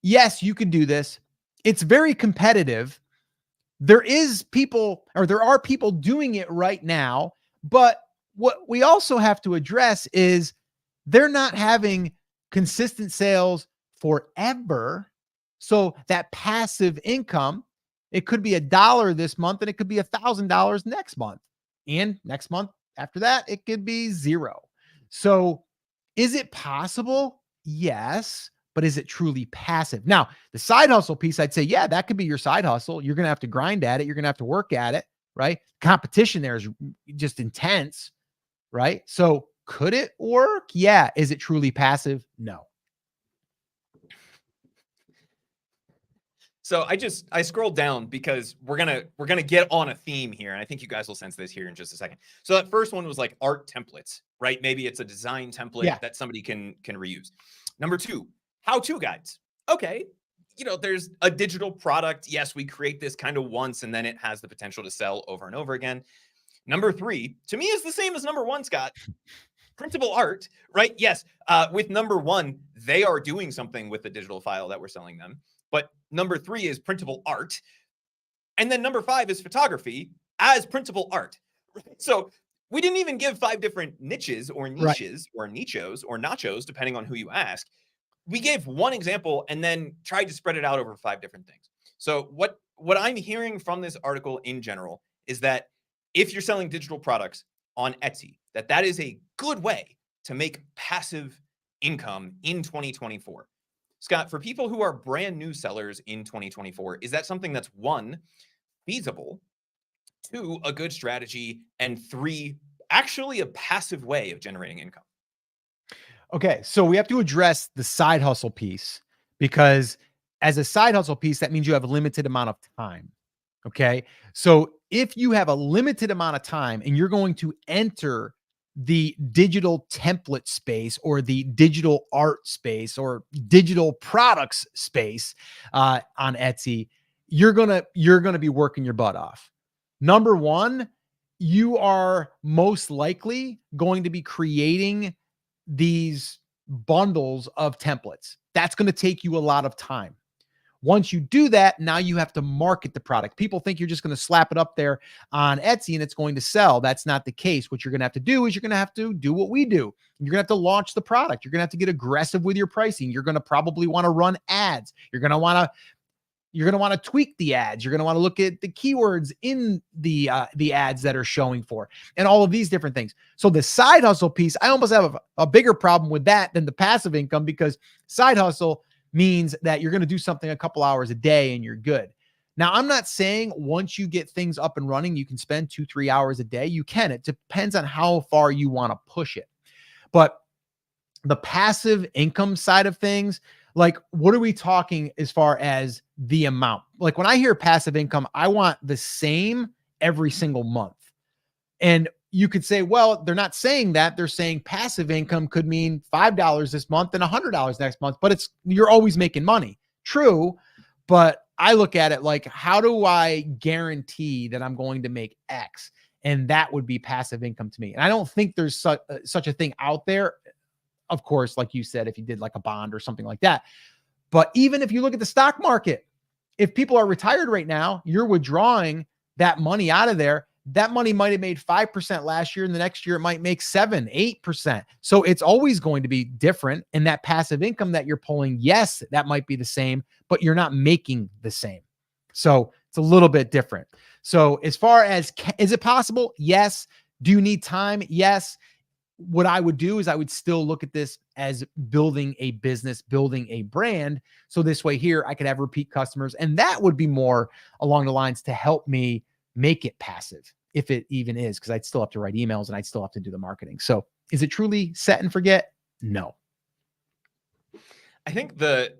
S1: yes, you can do this. It's very competitive. There are people doing it right now, but what we also have to address is they're not having consistent sales forever. So that passive income, it could be $1 this month and it could be $1,000 next month. And next month after that, it could be zero. So is it possible? Yes. But is it truly passive? Now, the side hustle piece, I'd say, yeah, that could be your side hustle. You're going to have to grind at it. You're going to have to work at it, right? Competition there is just intense, right? So could it work? Yeah. Is it truly passive? No.
S2: So I scrolled down because we're gonna get on a theme here, and I think you guys will sense this here in just a second. So that first one was like art templates, right? Maybe it's a design template that somebody can reuse. Number 2, how-to guides. Okay, there's a digital product. Yes, we create this kind of once, and then it has the potential to sell over and over again. Number 3, to me, is the same as number 1, Scott. Printable art, right? Yes, with number 1, they are doing something with the digital file that we're selling them. But number 3 is printable art. And then number 5 is photography as printable art. So we didn't even give 5 different niches or niches or nichos or nachos, depending on who you ask. We gave one example and then tried to spread it out over 5 different things. So what I'm hearing from this article in general is that if you're selling digital products on Etsy, that is a good way to make passive income in 2024. Scott, for people who are brand new sellers in 2024, is that something that's 1, feasible, 2, a good strategy, and 3, actually a passive way of generating income?
S1: Okay, so we have to address the side hustle piece, because as a side hustle piece, that means you have a limited amount of time. Okay, so if you have a limited amount of time and you're going to enter the digital template space or the digital art space or digital products space on Etsy, you're gonna be working your butt off. Number one, you are most likely going to be creating these bundles of templates. That's going to take you a lot of time. Once you do that, now you have to market the product. People think you're just going to slap it up there on Etsy and it's going to sell. That's not the case. What you're going to have to do is you're going to have to do what we do. You're going to have to launch the product. You're going to have to get aggressive with your pricing. You're going to probably want to run ads. You're going to want to tweak the ads. You're going to want to look at the keywords in the ads that are showing for, and all of these different things. So the side hustle piece, I almost have a bigger problem with that than the passive income, because side hustle means that you're going to do something a couple hours a day and you're good. Now, I'm not saying once you get things up and running, you can spend 2-3 hours a day. You can. It depends on how far you want to push it. But the passive income side of things, like, what are we talking as far as the amount? Like, when I hear passive income, I want the same every single month. And you could say, well, they're not saying that. They're saying passive income could mean $5 this month and $100 next month, but you're always making money. True. But I look at it like, how do I guarantee that I'm going to make X? And that would be passive income to me. And I don't think there's such a thing out there. Of course, like you said, if you did like a bond or something like that. But even if you look at the stock market, if people are retired right now, you're withdrawing that money out of there. That money might have made 5% last year, and the next year it might make 7-8%. So it's always going to be different. And that passive income that you're pulling, yes, that might be the same, but you're not making the same. So it's a little bit different. So as far as, is it possible? Yes. Do you need time? Yes. What I would do is I would still look at this as building a business, building a brand. So this way here, I could have repeat customers. And that would be more along the lines to help me make it passive, if it even is, because I'd still have to write emails and I'd still have to do the marketing. So Is it truly set and forget? No.
S2: I think the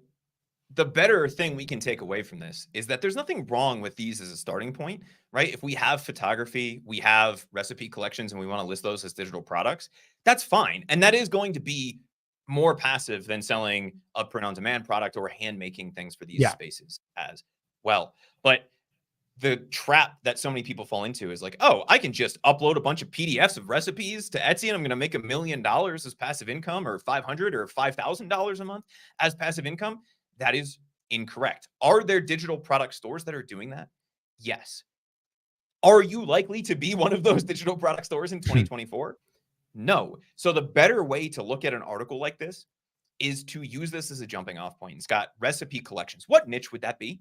S2: better thing we can take away from this is that there's nothing wrong with these as a starting point, right? If we have photography, we have recipe collections, and we want to list those as digital products, that's fine. And that is going to be more passive than selling a print-on-demand product or hand making things for these spaces as well. But the trap that so many people fall into is like, oh, I can just upload a bunch of PDFs of recipes to Etsy and I'm going to make $1 million as passive income, or $500 or $5,000 a month as passive income. That is incorrect. Are there digital product stores that are doing that? Yes. Are you likely to be one of those digital product stores in 2024? No. So the better way to look at an article like this is to use this as a jumping off point. It's got recipe collections. What niche would that be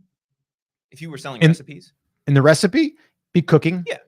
S2: if you were selling recipes?
S1: In the recipe, be cooking.
S2: Yeah.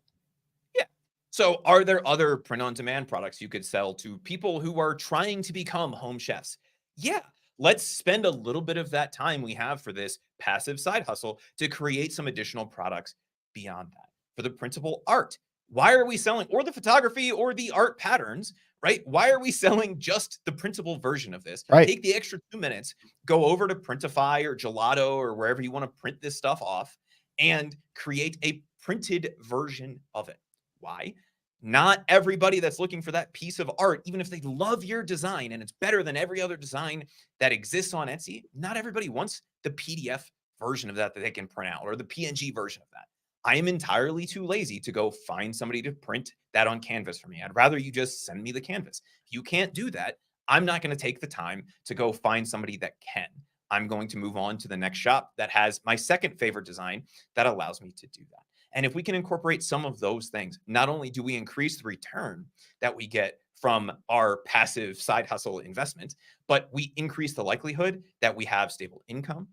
S2: Yeah. So are there other print-on-demand products you could sell to people who are trying to become home chefs? Yeah. Let's spend a little bit of that time we have for this passive side hustle to create some additional products beyond that. For the printable art, why are we selling, or the photography or the art patterns, right? Why are we selling just the printable version of this?
S1: Right.
S2: Take the extra 2 minutes, go over to Printify or Gelato or wherever you want to print this stuff off and create a printed version of it. Why? Not everybody that's looking for that piece of art, even if they love your design and it's better than every other design that exists on Etsy, not everybody wants the PDF version of that they can print out, or the PNG version of that. I am entirely too lazy to go find somebody to print that on canvas for me. I'd rather you just send me the canvas. If you can't do that, I'm not going to take the time to go find somebody that can. I'm going to move on to the next shop that has my second favorite design that allows me to do that. And if we can incorporate some of those things, not only do we increase the return that we get from our passive side hustle investment, but we increase the likelihood that we have stable income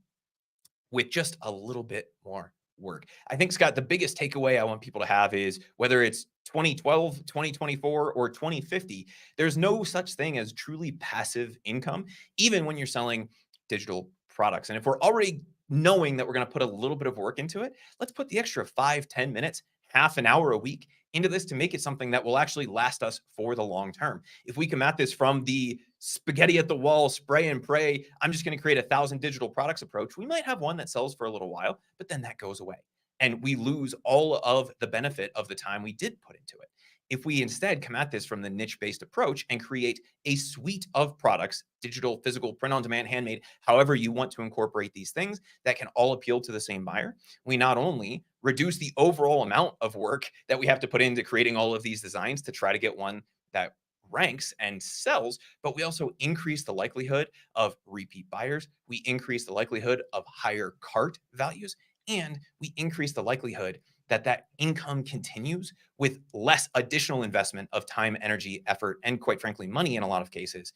S2: with just a little bit more work. I think, Scott, the biggest takeaway I want people to have is whether it's 2012, 2024, or 2050, there's no such thing as truly passive income, even when you're selling digital products. And if we're already knowing that we're going to put a little bit of work into it, let's put the extra 5-10 minutes, half an hour a week into this to make it something that will actually last us for the long term. If we come at this from the spaghetti at the wall, spray and pray, I'm just going to create 1,000 digital products approach, we might have one that sells for a little while, but then that goes away and we lose all of the benefit of the time we did put into it. If we instead come at this from the niche-based approach and create a suite of products, digital, physical, print-on-demand, handmade, however you want to incorporate these things that can all appeal to the same buyer, we not only reduce the overall amount of work that we have to put into creating all of these designs to try to get one that ranks and sells, but we also increase the likelihood of repeat buyers. We increase the likelihood of higher cart values, and we increase the likelihood that that income continues with less additional investment of time, energy, effort, and quite frankly, money in a lot of cases,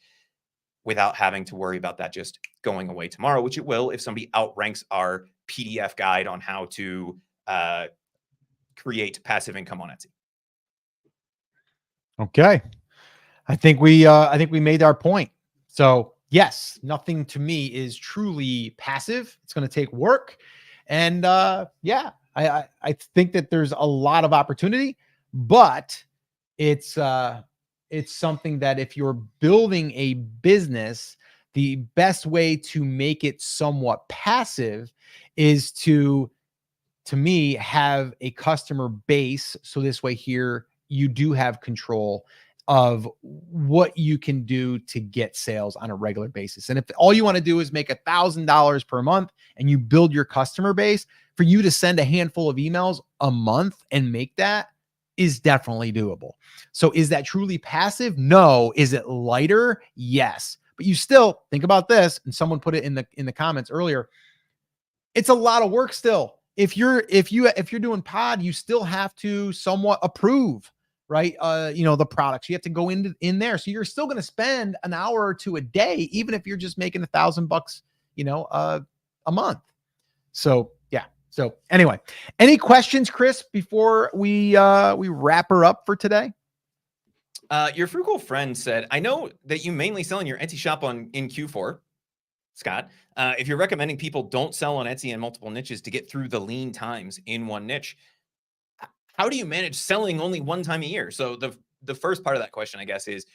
S2: without having to worry about that just going away tomorrow, which it will if somebody outranks our PDF guide on how to create passive income on Etsy.
S1: Okay. I think we made our point. So yes, nothing to me is truly passive. It's going to take work. And yeah, I think that there's a lot of opportunity, but it's something that if you're building a business, the best way to make it somewhat passive is to me, have a customer base. So this way here, you do have control of what you can do to get sales on a regular basis. And if all you want to do is make $1,000 per month and you build your customer base, for you to send a handful of emails a month and make that is definitely doable. So is that truly passive? No. Is it lighter? Yes. But you still think about this, and someone put it in the comments earlier. It's a lot of work still. If you're doing pod, you still have to somewhat approve, right? The products. You have to go in there. So you're still going to spend an hour or two a day, even if you're just making $1,000, a month. So yeah. So anyway, any questions, Chris, before we wrap her up for today?
S2: Your frugal friend said, I know that you mainly sell in your Etsy shop in Q4. Scott, if you're recommending people don't sell on Etsy in multiple niches to get through the lean times in one niche, how do you manage selling only one time a year? So the first part of that question, I guess, is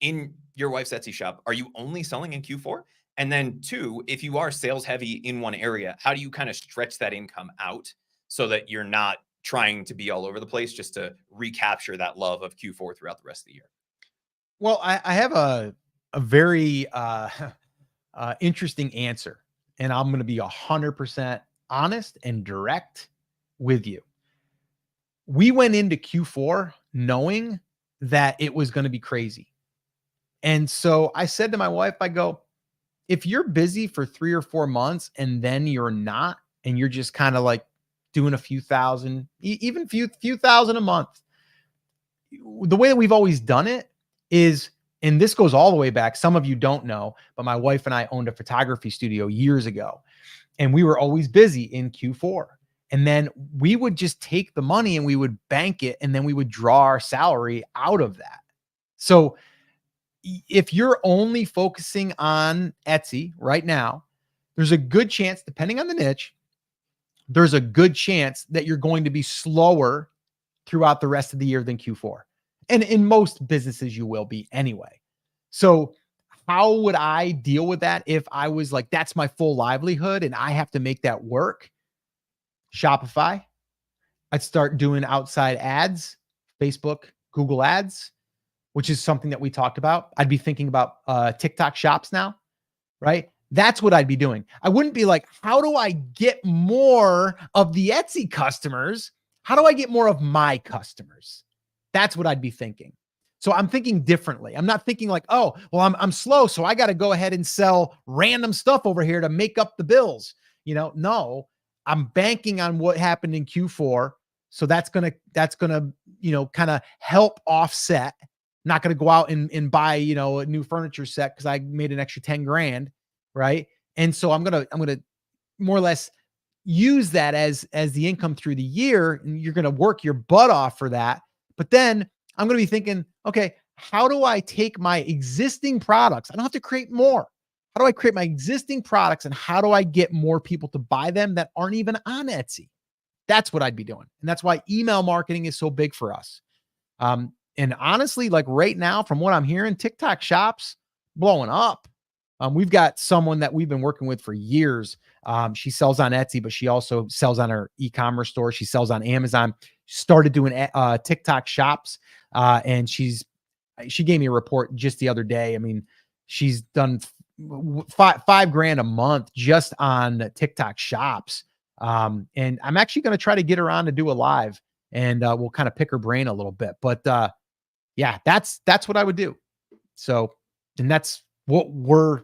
S2: in your wife's Etsy shop, are you only selling in Q4? And then 2, if you are sales heavy in one area, how do you kind of stretch that income out so that you're not trying to be all over the place just to recapture that love of Q4 throughout the rest of the year?
S1: Well, I have a very interesting answer, and I'm going to be 100% honest and direct with you. We went into Q4 knowing that it was going to be crazy. And so I said to my wife, I go, if you're busy for 3 or 4 months and then you're not, and you're just kind of like doing a few thousand, even few thousand a month, the way that we've always done it is, and this goes all the way back. Some of you don't know, but my wife and I owned a photography studio years ago, and we were always busy in Q4. And then we would just take the money and we would bank it, and then we would draw our salary out of that. So if you're only focusing on Etsy right now, there's a good chance, depending on the niche, there's a good chance that you're going to be slower throughout the rest of the year than Q4. And in most businesses, you will be anyway. So how would I deal with that if I was like, that's my full livelihood and I have to make that work? Shopify. I'd start doing outside ads, Facebook, Google ads, which is something that we talked about. I'd be thinking about TikTok shops now, right? That's what I'd be doing. I wouldn't be like, how do I get more of the Etsy customers? How do I get more of my customers? That's what I'd be thinking. So I'm thinking differently. I'm not thinking like, oh, well, I'm slow, so I got to go ahead and sell random stuff over here to make up the bills. No, I'm banking on what happened in Q4. So that's gonna, kind of help offset. I'm not gonna go out and buy, a new furniture set because I made an extra 10 grand, right? And so I'm gonna more or less use that as the income through the year, and you're gonna work your butt off for that. But then I'm gonna be thinking, okay, how do I take my existing products? I don't have to create more. How do I create my existing products, and how do I get more people to buy them that aren't even on Etsy? That's what I'd be doing. And that's why email marketing is so big for us. And honestly, like right now, from what I'm hearing, TikTok shops blowing up. We've got someone that we've been working with for years. She sells on Etsy, but she also sells on her e-commerce store. She sells on Amazon. She started doing TikTok shops, and she gave me a report just the other day. I mean, she's done five grand a month just on TikTok shops. And I'm actually going to try to get her on to do a live, and we'll kind of pick her brain a little bit. But yeah, that's what I would do. So, and that's what we're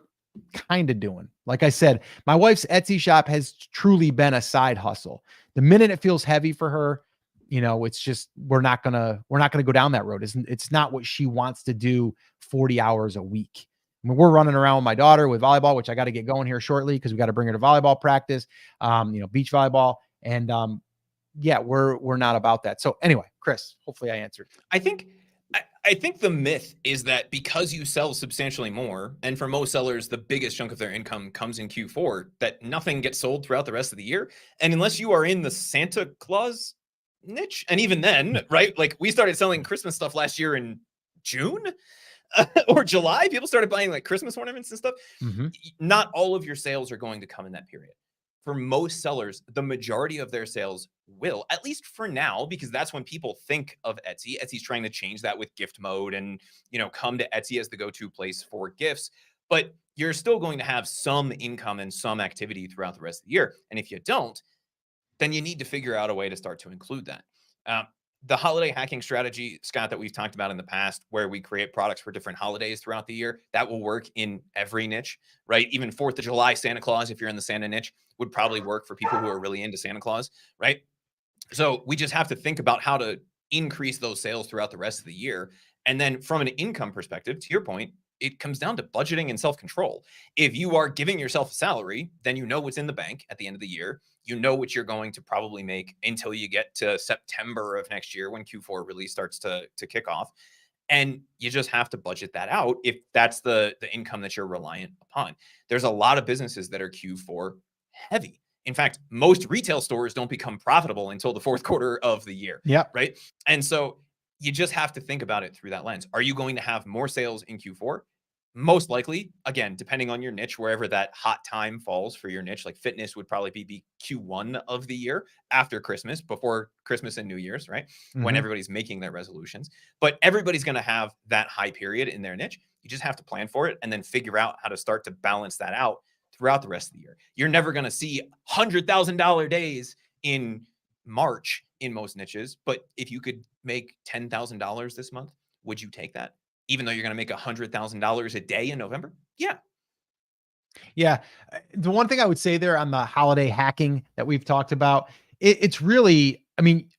S1: kind of doing. Like I said, my wife's Etsy shop has truly been a side hustle. The minute it feels heavy for her, it's just, we're not gonna go down that road. It's not what she wants to do 40 hours a week. I mean, we're running around with my daughter with volleyball, which I got to get going here shortly because we got to bring her to volleyball practice, beach volleyball. And yeah, we're not about that. So anyway, Chris, hopefully I answered.
S2: I think the myth is that because you sell substantially more, and for most sellers, the biggest chunk of their income comes in Q4, that nothing gets sold throughout the rest of the year. And unless you are in the Santa Claus niche, and even then, right? Like we started selling Christmas stuff last year in June or July. People started buying like Christmas ornaments and stuff.
S1: Mm-hmm.
S2: Not all of your sales are going to come in that period. For most sellers, the majority of their sales will, at least for now, because that's when people think of Etsy. Etsy's trying to change that with gift mode and, come to Etsy as the go-to place for gifts. But you're still going to have some income and some activity throughout the rest of the year. And if you don't, then you need to figure out a way to start to include that. The holiday hacking strategy, Scott, that we've talked about in the past, where we create products for different holidays throughout the year, that will work in every niche, right? Even 4th of July, Santa Claus, if you're in the Santa niche, would probably work for people who are really into Santa Claus, right? So we just have to think about how to increase those sales throughout the rest of the year. And then from an income perspective, to your point, it comes down to budgeting and self-control. If you are giving yourself a salary, then you know what's in the bank at the end of the year. You know what you're going to probably make until you get to September of next year when Q4 really starts to kick off. And you just have to budget that out if that's the income that you're reliant upon. There's a lot of businesses that are Q4 heavy. In fact, most retail stores don't become profitable until the 4th quarter of the year.
S1: Yeah.
S2: Right. And so you just have to think about it through that lens. Are you going to have more sales in Q4? Most likely, again, depending on your niche, wherever that hot time falls for your niche, like fitness would probably be Q1 of the year after Christmas, before Christmas and New Year's, right? When everybody's making their resolutions. But everybody's going to have that high period in their niche. You just have to plan for it and then figure out how to start to balance that out throughout the rest of the year. You're never going to see $100,000 days in March in most niches, but if you could make $10,000 this month, would you take that? Even though you're going to make $100,000 a day in November? Yeah.
S1: Yeah. The one thing I would say there on the holiday hacking that we've talked about, it's really, I mean,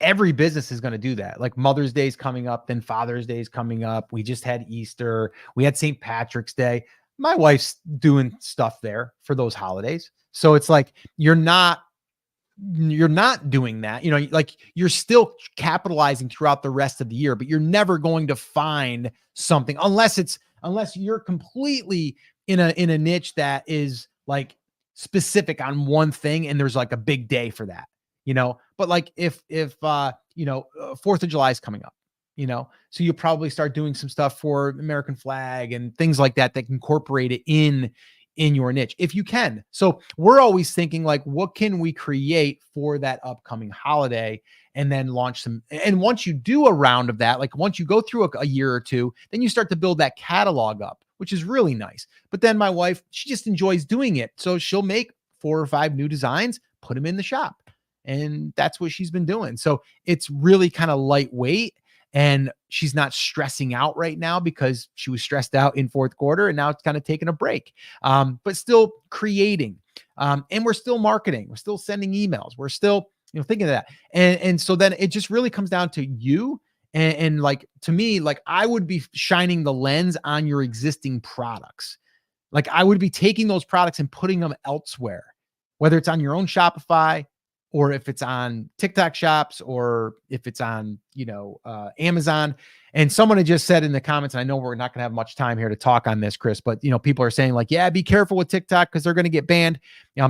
S1: every business is going to do that. Like Mother's Day is coming up, then Father's Day is coming up. We just had Easter. We had St. Patrick's Day. My wife's doing stuff there for those holidays. So it's like, you're not doing that, like you're still capitalizing throughout the rest of the year, but you're never going to find something unless you're completely in a niche that is like specific on one thing. And there's like a big day for that, but like if 4th of July is coming up, so you probably start doing some stuff for American flag and things like that can incorporate it in your niche if you can. So we're always thinking like, what can we create for that upcoming holiday, and then launch some. And once you do a round of that, like once you go through a year or two, then you start to build that catalog up, which is really nice. But then my wife, she just enjoys doing it. So she'll make 4 or 5 new designs, put them in the shop. And that's what she's been doing. So it's really kind of lightweight. And she's not stressing out right now because she was stressed out in 4th quarter, and now it's kind of taking a break, but still creating. And we're still marketing. We're still sending emails. We're still, thinking of that. And so then it just really comes down to you. And like, to me, like I would be shining the lens on your existing products. Like I would be taking those products and putting them elsewhere, whether it's on your own Shopify, or if it's on TikTok shops, or if it's on, Amazon. And someone had just said in the comments, and I know we're not going to have much time here to talk on this, Chris, but people are saying like, yeah, be careful with TikTok because they're going to get banned.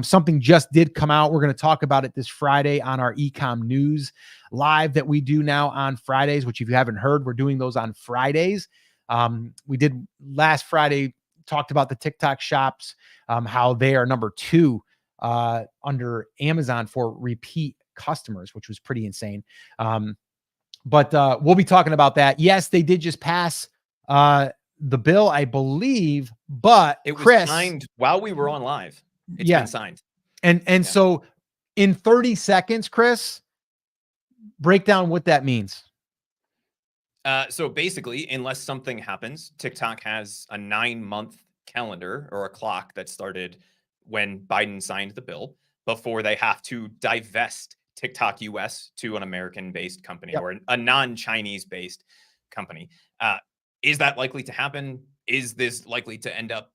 S1: Something just did come out. We're going to talk about it this Friday on our Ecom News live that we do now on Fridays, which if you haven't heard, we're doing those on Fridays. We did last Friday, talked about the TikTok shops, how they are number 2 under Amazon for repeat customers, which was pretty insane. But we'll be talking about that. Yes, they did just pass the bill, I believe, but
S2: it was
S1: Chris,
S2: signed while we were on live. It's been signed.
S1: And so in 30 seconds, Chris, break down what that means.
S2: So basically, unless something happens, TikTok has a 9-month calendar or a clock that started when Biden signed the bill before they have to divest TikTok US to an American-based company or a non-Chinese-based company. Is that likely to happen? Is this likely to end up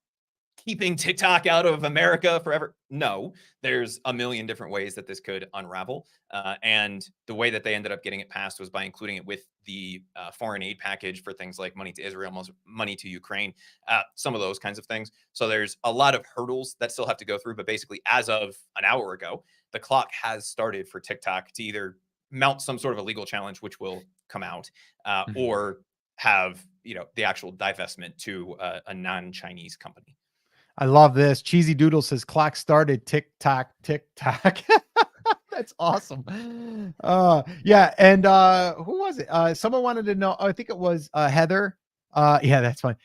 S2: keeping TikTok out of America forever? No, there's a million different ways that this could unravel. And the way that they ended up getting it passed was by including it with the foreign aid package for things like money to Israel, money to Ukraine, some of those kinds of things. So there's a lot of hurdles that still have to go through. But basically, as of an hour ago, the clock has started for TikTok to either mount some sort of a legal challenge, which will come out, or have the actual divestment to a non-Chinese company.
S1: I love this. Cheesy Doodle says clock started, tick tock, tick tock. That's awesome. Yeah. And who was it? Someone wanted to know. I think it was Heather. Yeah, that's fine.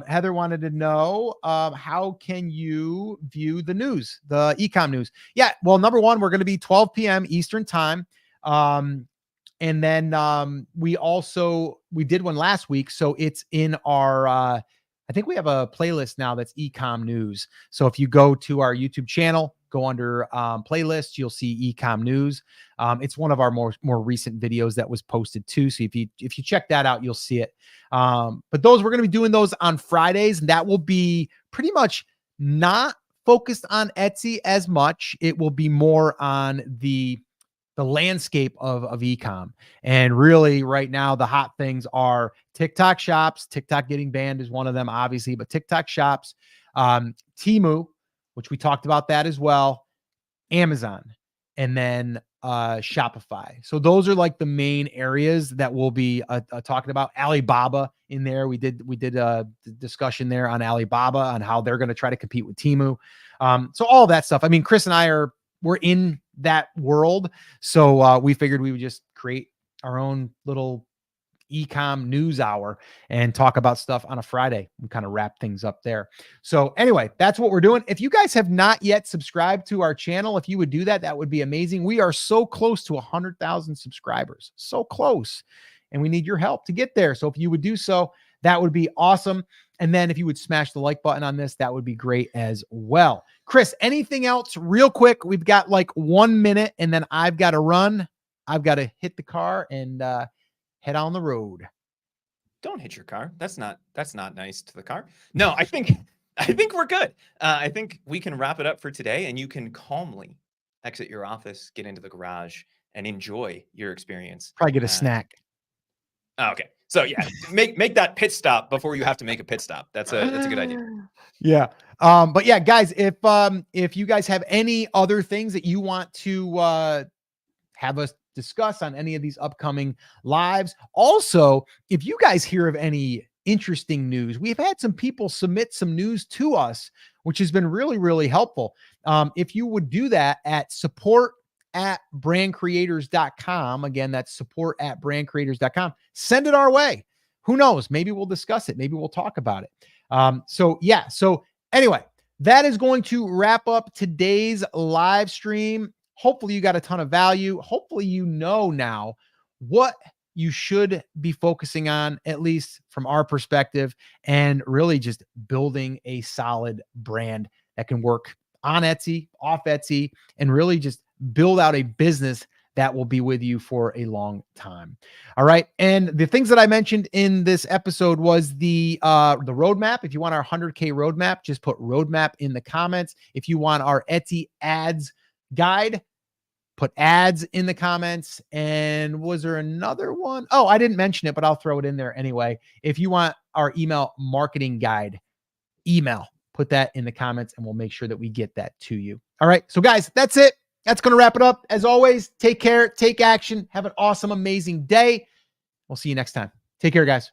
S1: Heather wanted to know how can you view the news, the Ecom News? Yeah. Well, number one, we're going to be 12 p.m. Eastern time. And then we did one last week. So it's in our I think we have a playlist now that's Ecom News. So if you go to our YouTube channel, go under playlists, you'll see Ecom News. It's one of our more recent videos that was posted too. So if you check that out, you'll see it. But we're going to be doing those on Fridays, and that will be pretty much not focused on Etsy as much. It will be more on the landscape of ecom. And really right now, the hot things are TikTok shops. TikTok getting banned is one of them, obviously, but TikTok shops, Temu, which we talked about that as well, Amazon, and then Shopify. So those are like the main areas that we'll be talking about. Alibaba in there. We did a discussion there on Alibaba on how they're going to try to compete with Temu. So all that stuff. I mean, Chris and I we're in that world. So we figured we would just create our own little ecom news hour and talk about stuff on a Friday and kind of wrap things up there. So anyway, that's what we're doing. If you guys have not yet subscribed to our channel, if you would do that, that would be amazing. We are so close to 100,000 subscribers, so close, and we need your help to get there. So if you would do so, that would be awesome. And then if you would smash the like button on this, that would be great as well. Chris, anything else real quick? We've got like 1 minute and then I've got to run. I've got to hit the car and, head on the road.
S2: Don't hit your car. That's not nice to the car. No, I think we're good. I think we can wrap it up for today, and you can calmly exit your office, get into the garage, and enjoy your experience.
S1: Probably get a snack.
S2: Okay. So yeah, make that pit stop before you have to make a pit stop. That's a good idea.
S1: Yeah. But yeah, guys, if you guys have any other things that you want to have us discuss on any of these upcoming lives. Also, if you guys hear of any interesting news, we've had some people submit some news to us, which has been really, really helpful. If you would do that at support@brandcreators.com, again, that's support@brandcreators.com, send it our way. Who knows? Maybe we'll discuss it. Maybe we'll talk about it. So anyway, that is going to wrap up today's live stream. Hopefully you got a ton of value. Hopefully you know now what you should be focusing on, at least from our perspective, and really just building a solid brand that can work on Etsy, off Etsy, and really just build out a business that will be with you for a long time. All right. And the things that I mentioned in this episode was the roadmap. If you want our 100K roadmap, just put roadmap in the comments. If you want our Etsy ads guide, put ads in the comments. And was there another one? Oh, I didn't mention it, but I'll throw it in there anyway. If you want our email marketing guide, put that in the comments and we'll make sure that we get that to you. All right. So guys, that's it. That's going to wrap it up. As always, take care, take action, have an awesome, amazing day. We'll see you next time. Take care, guys.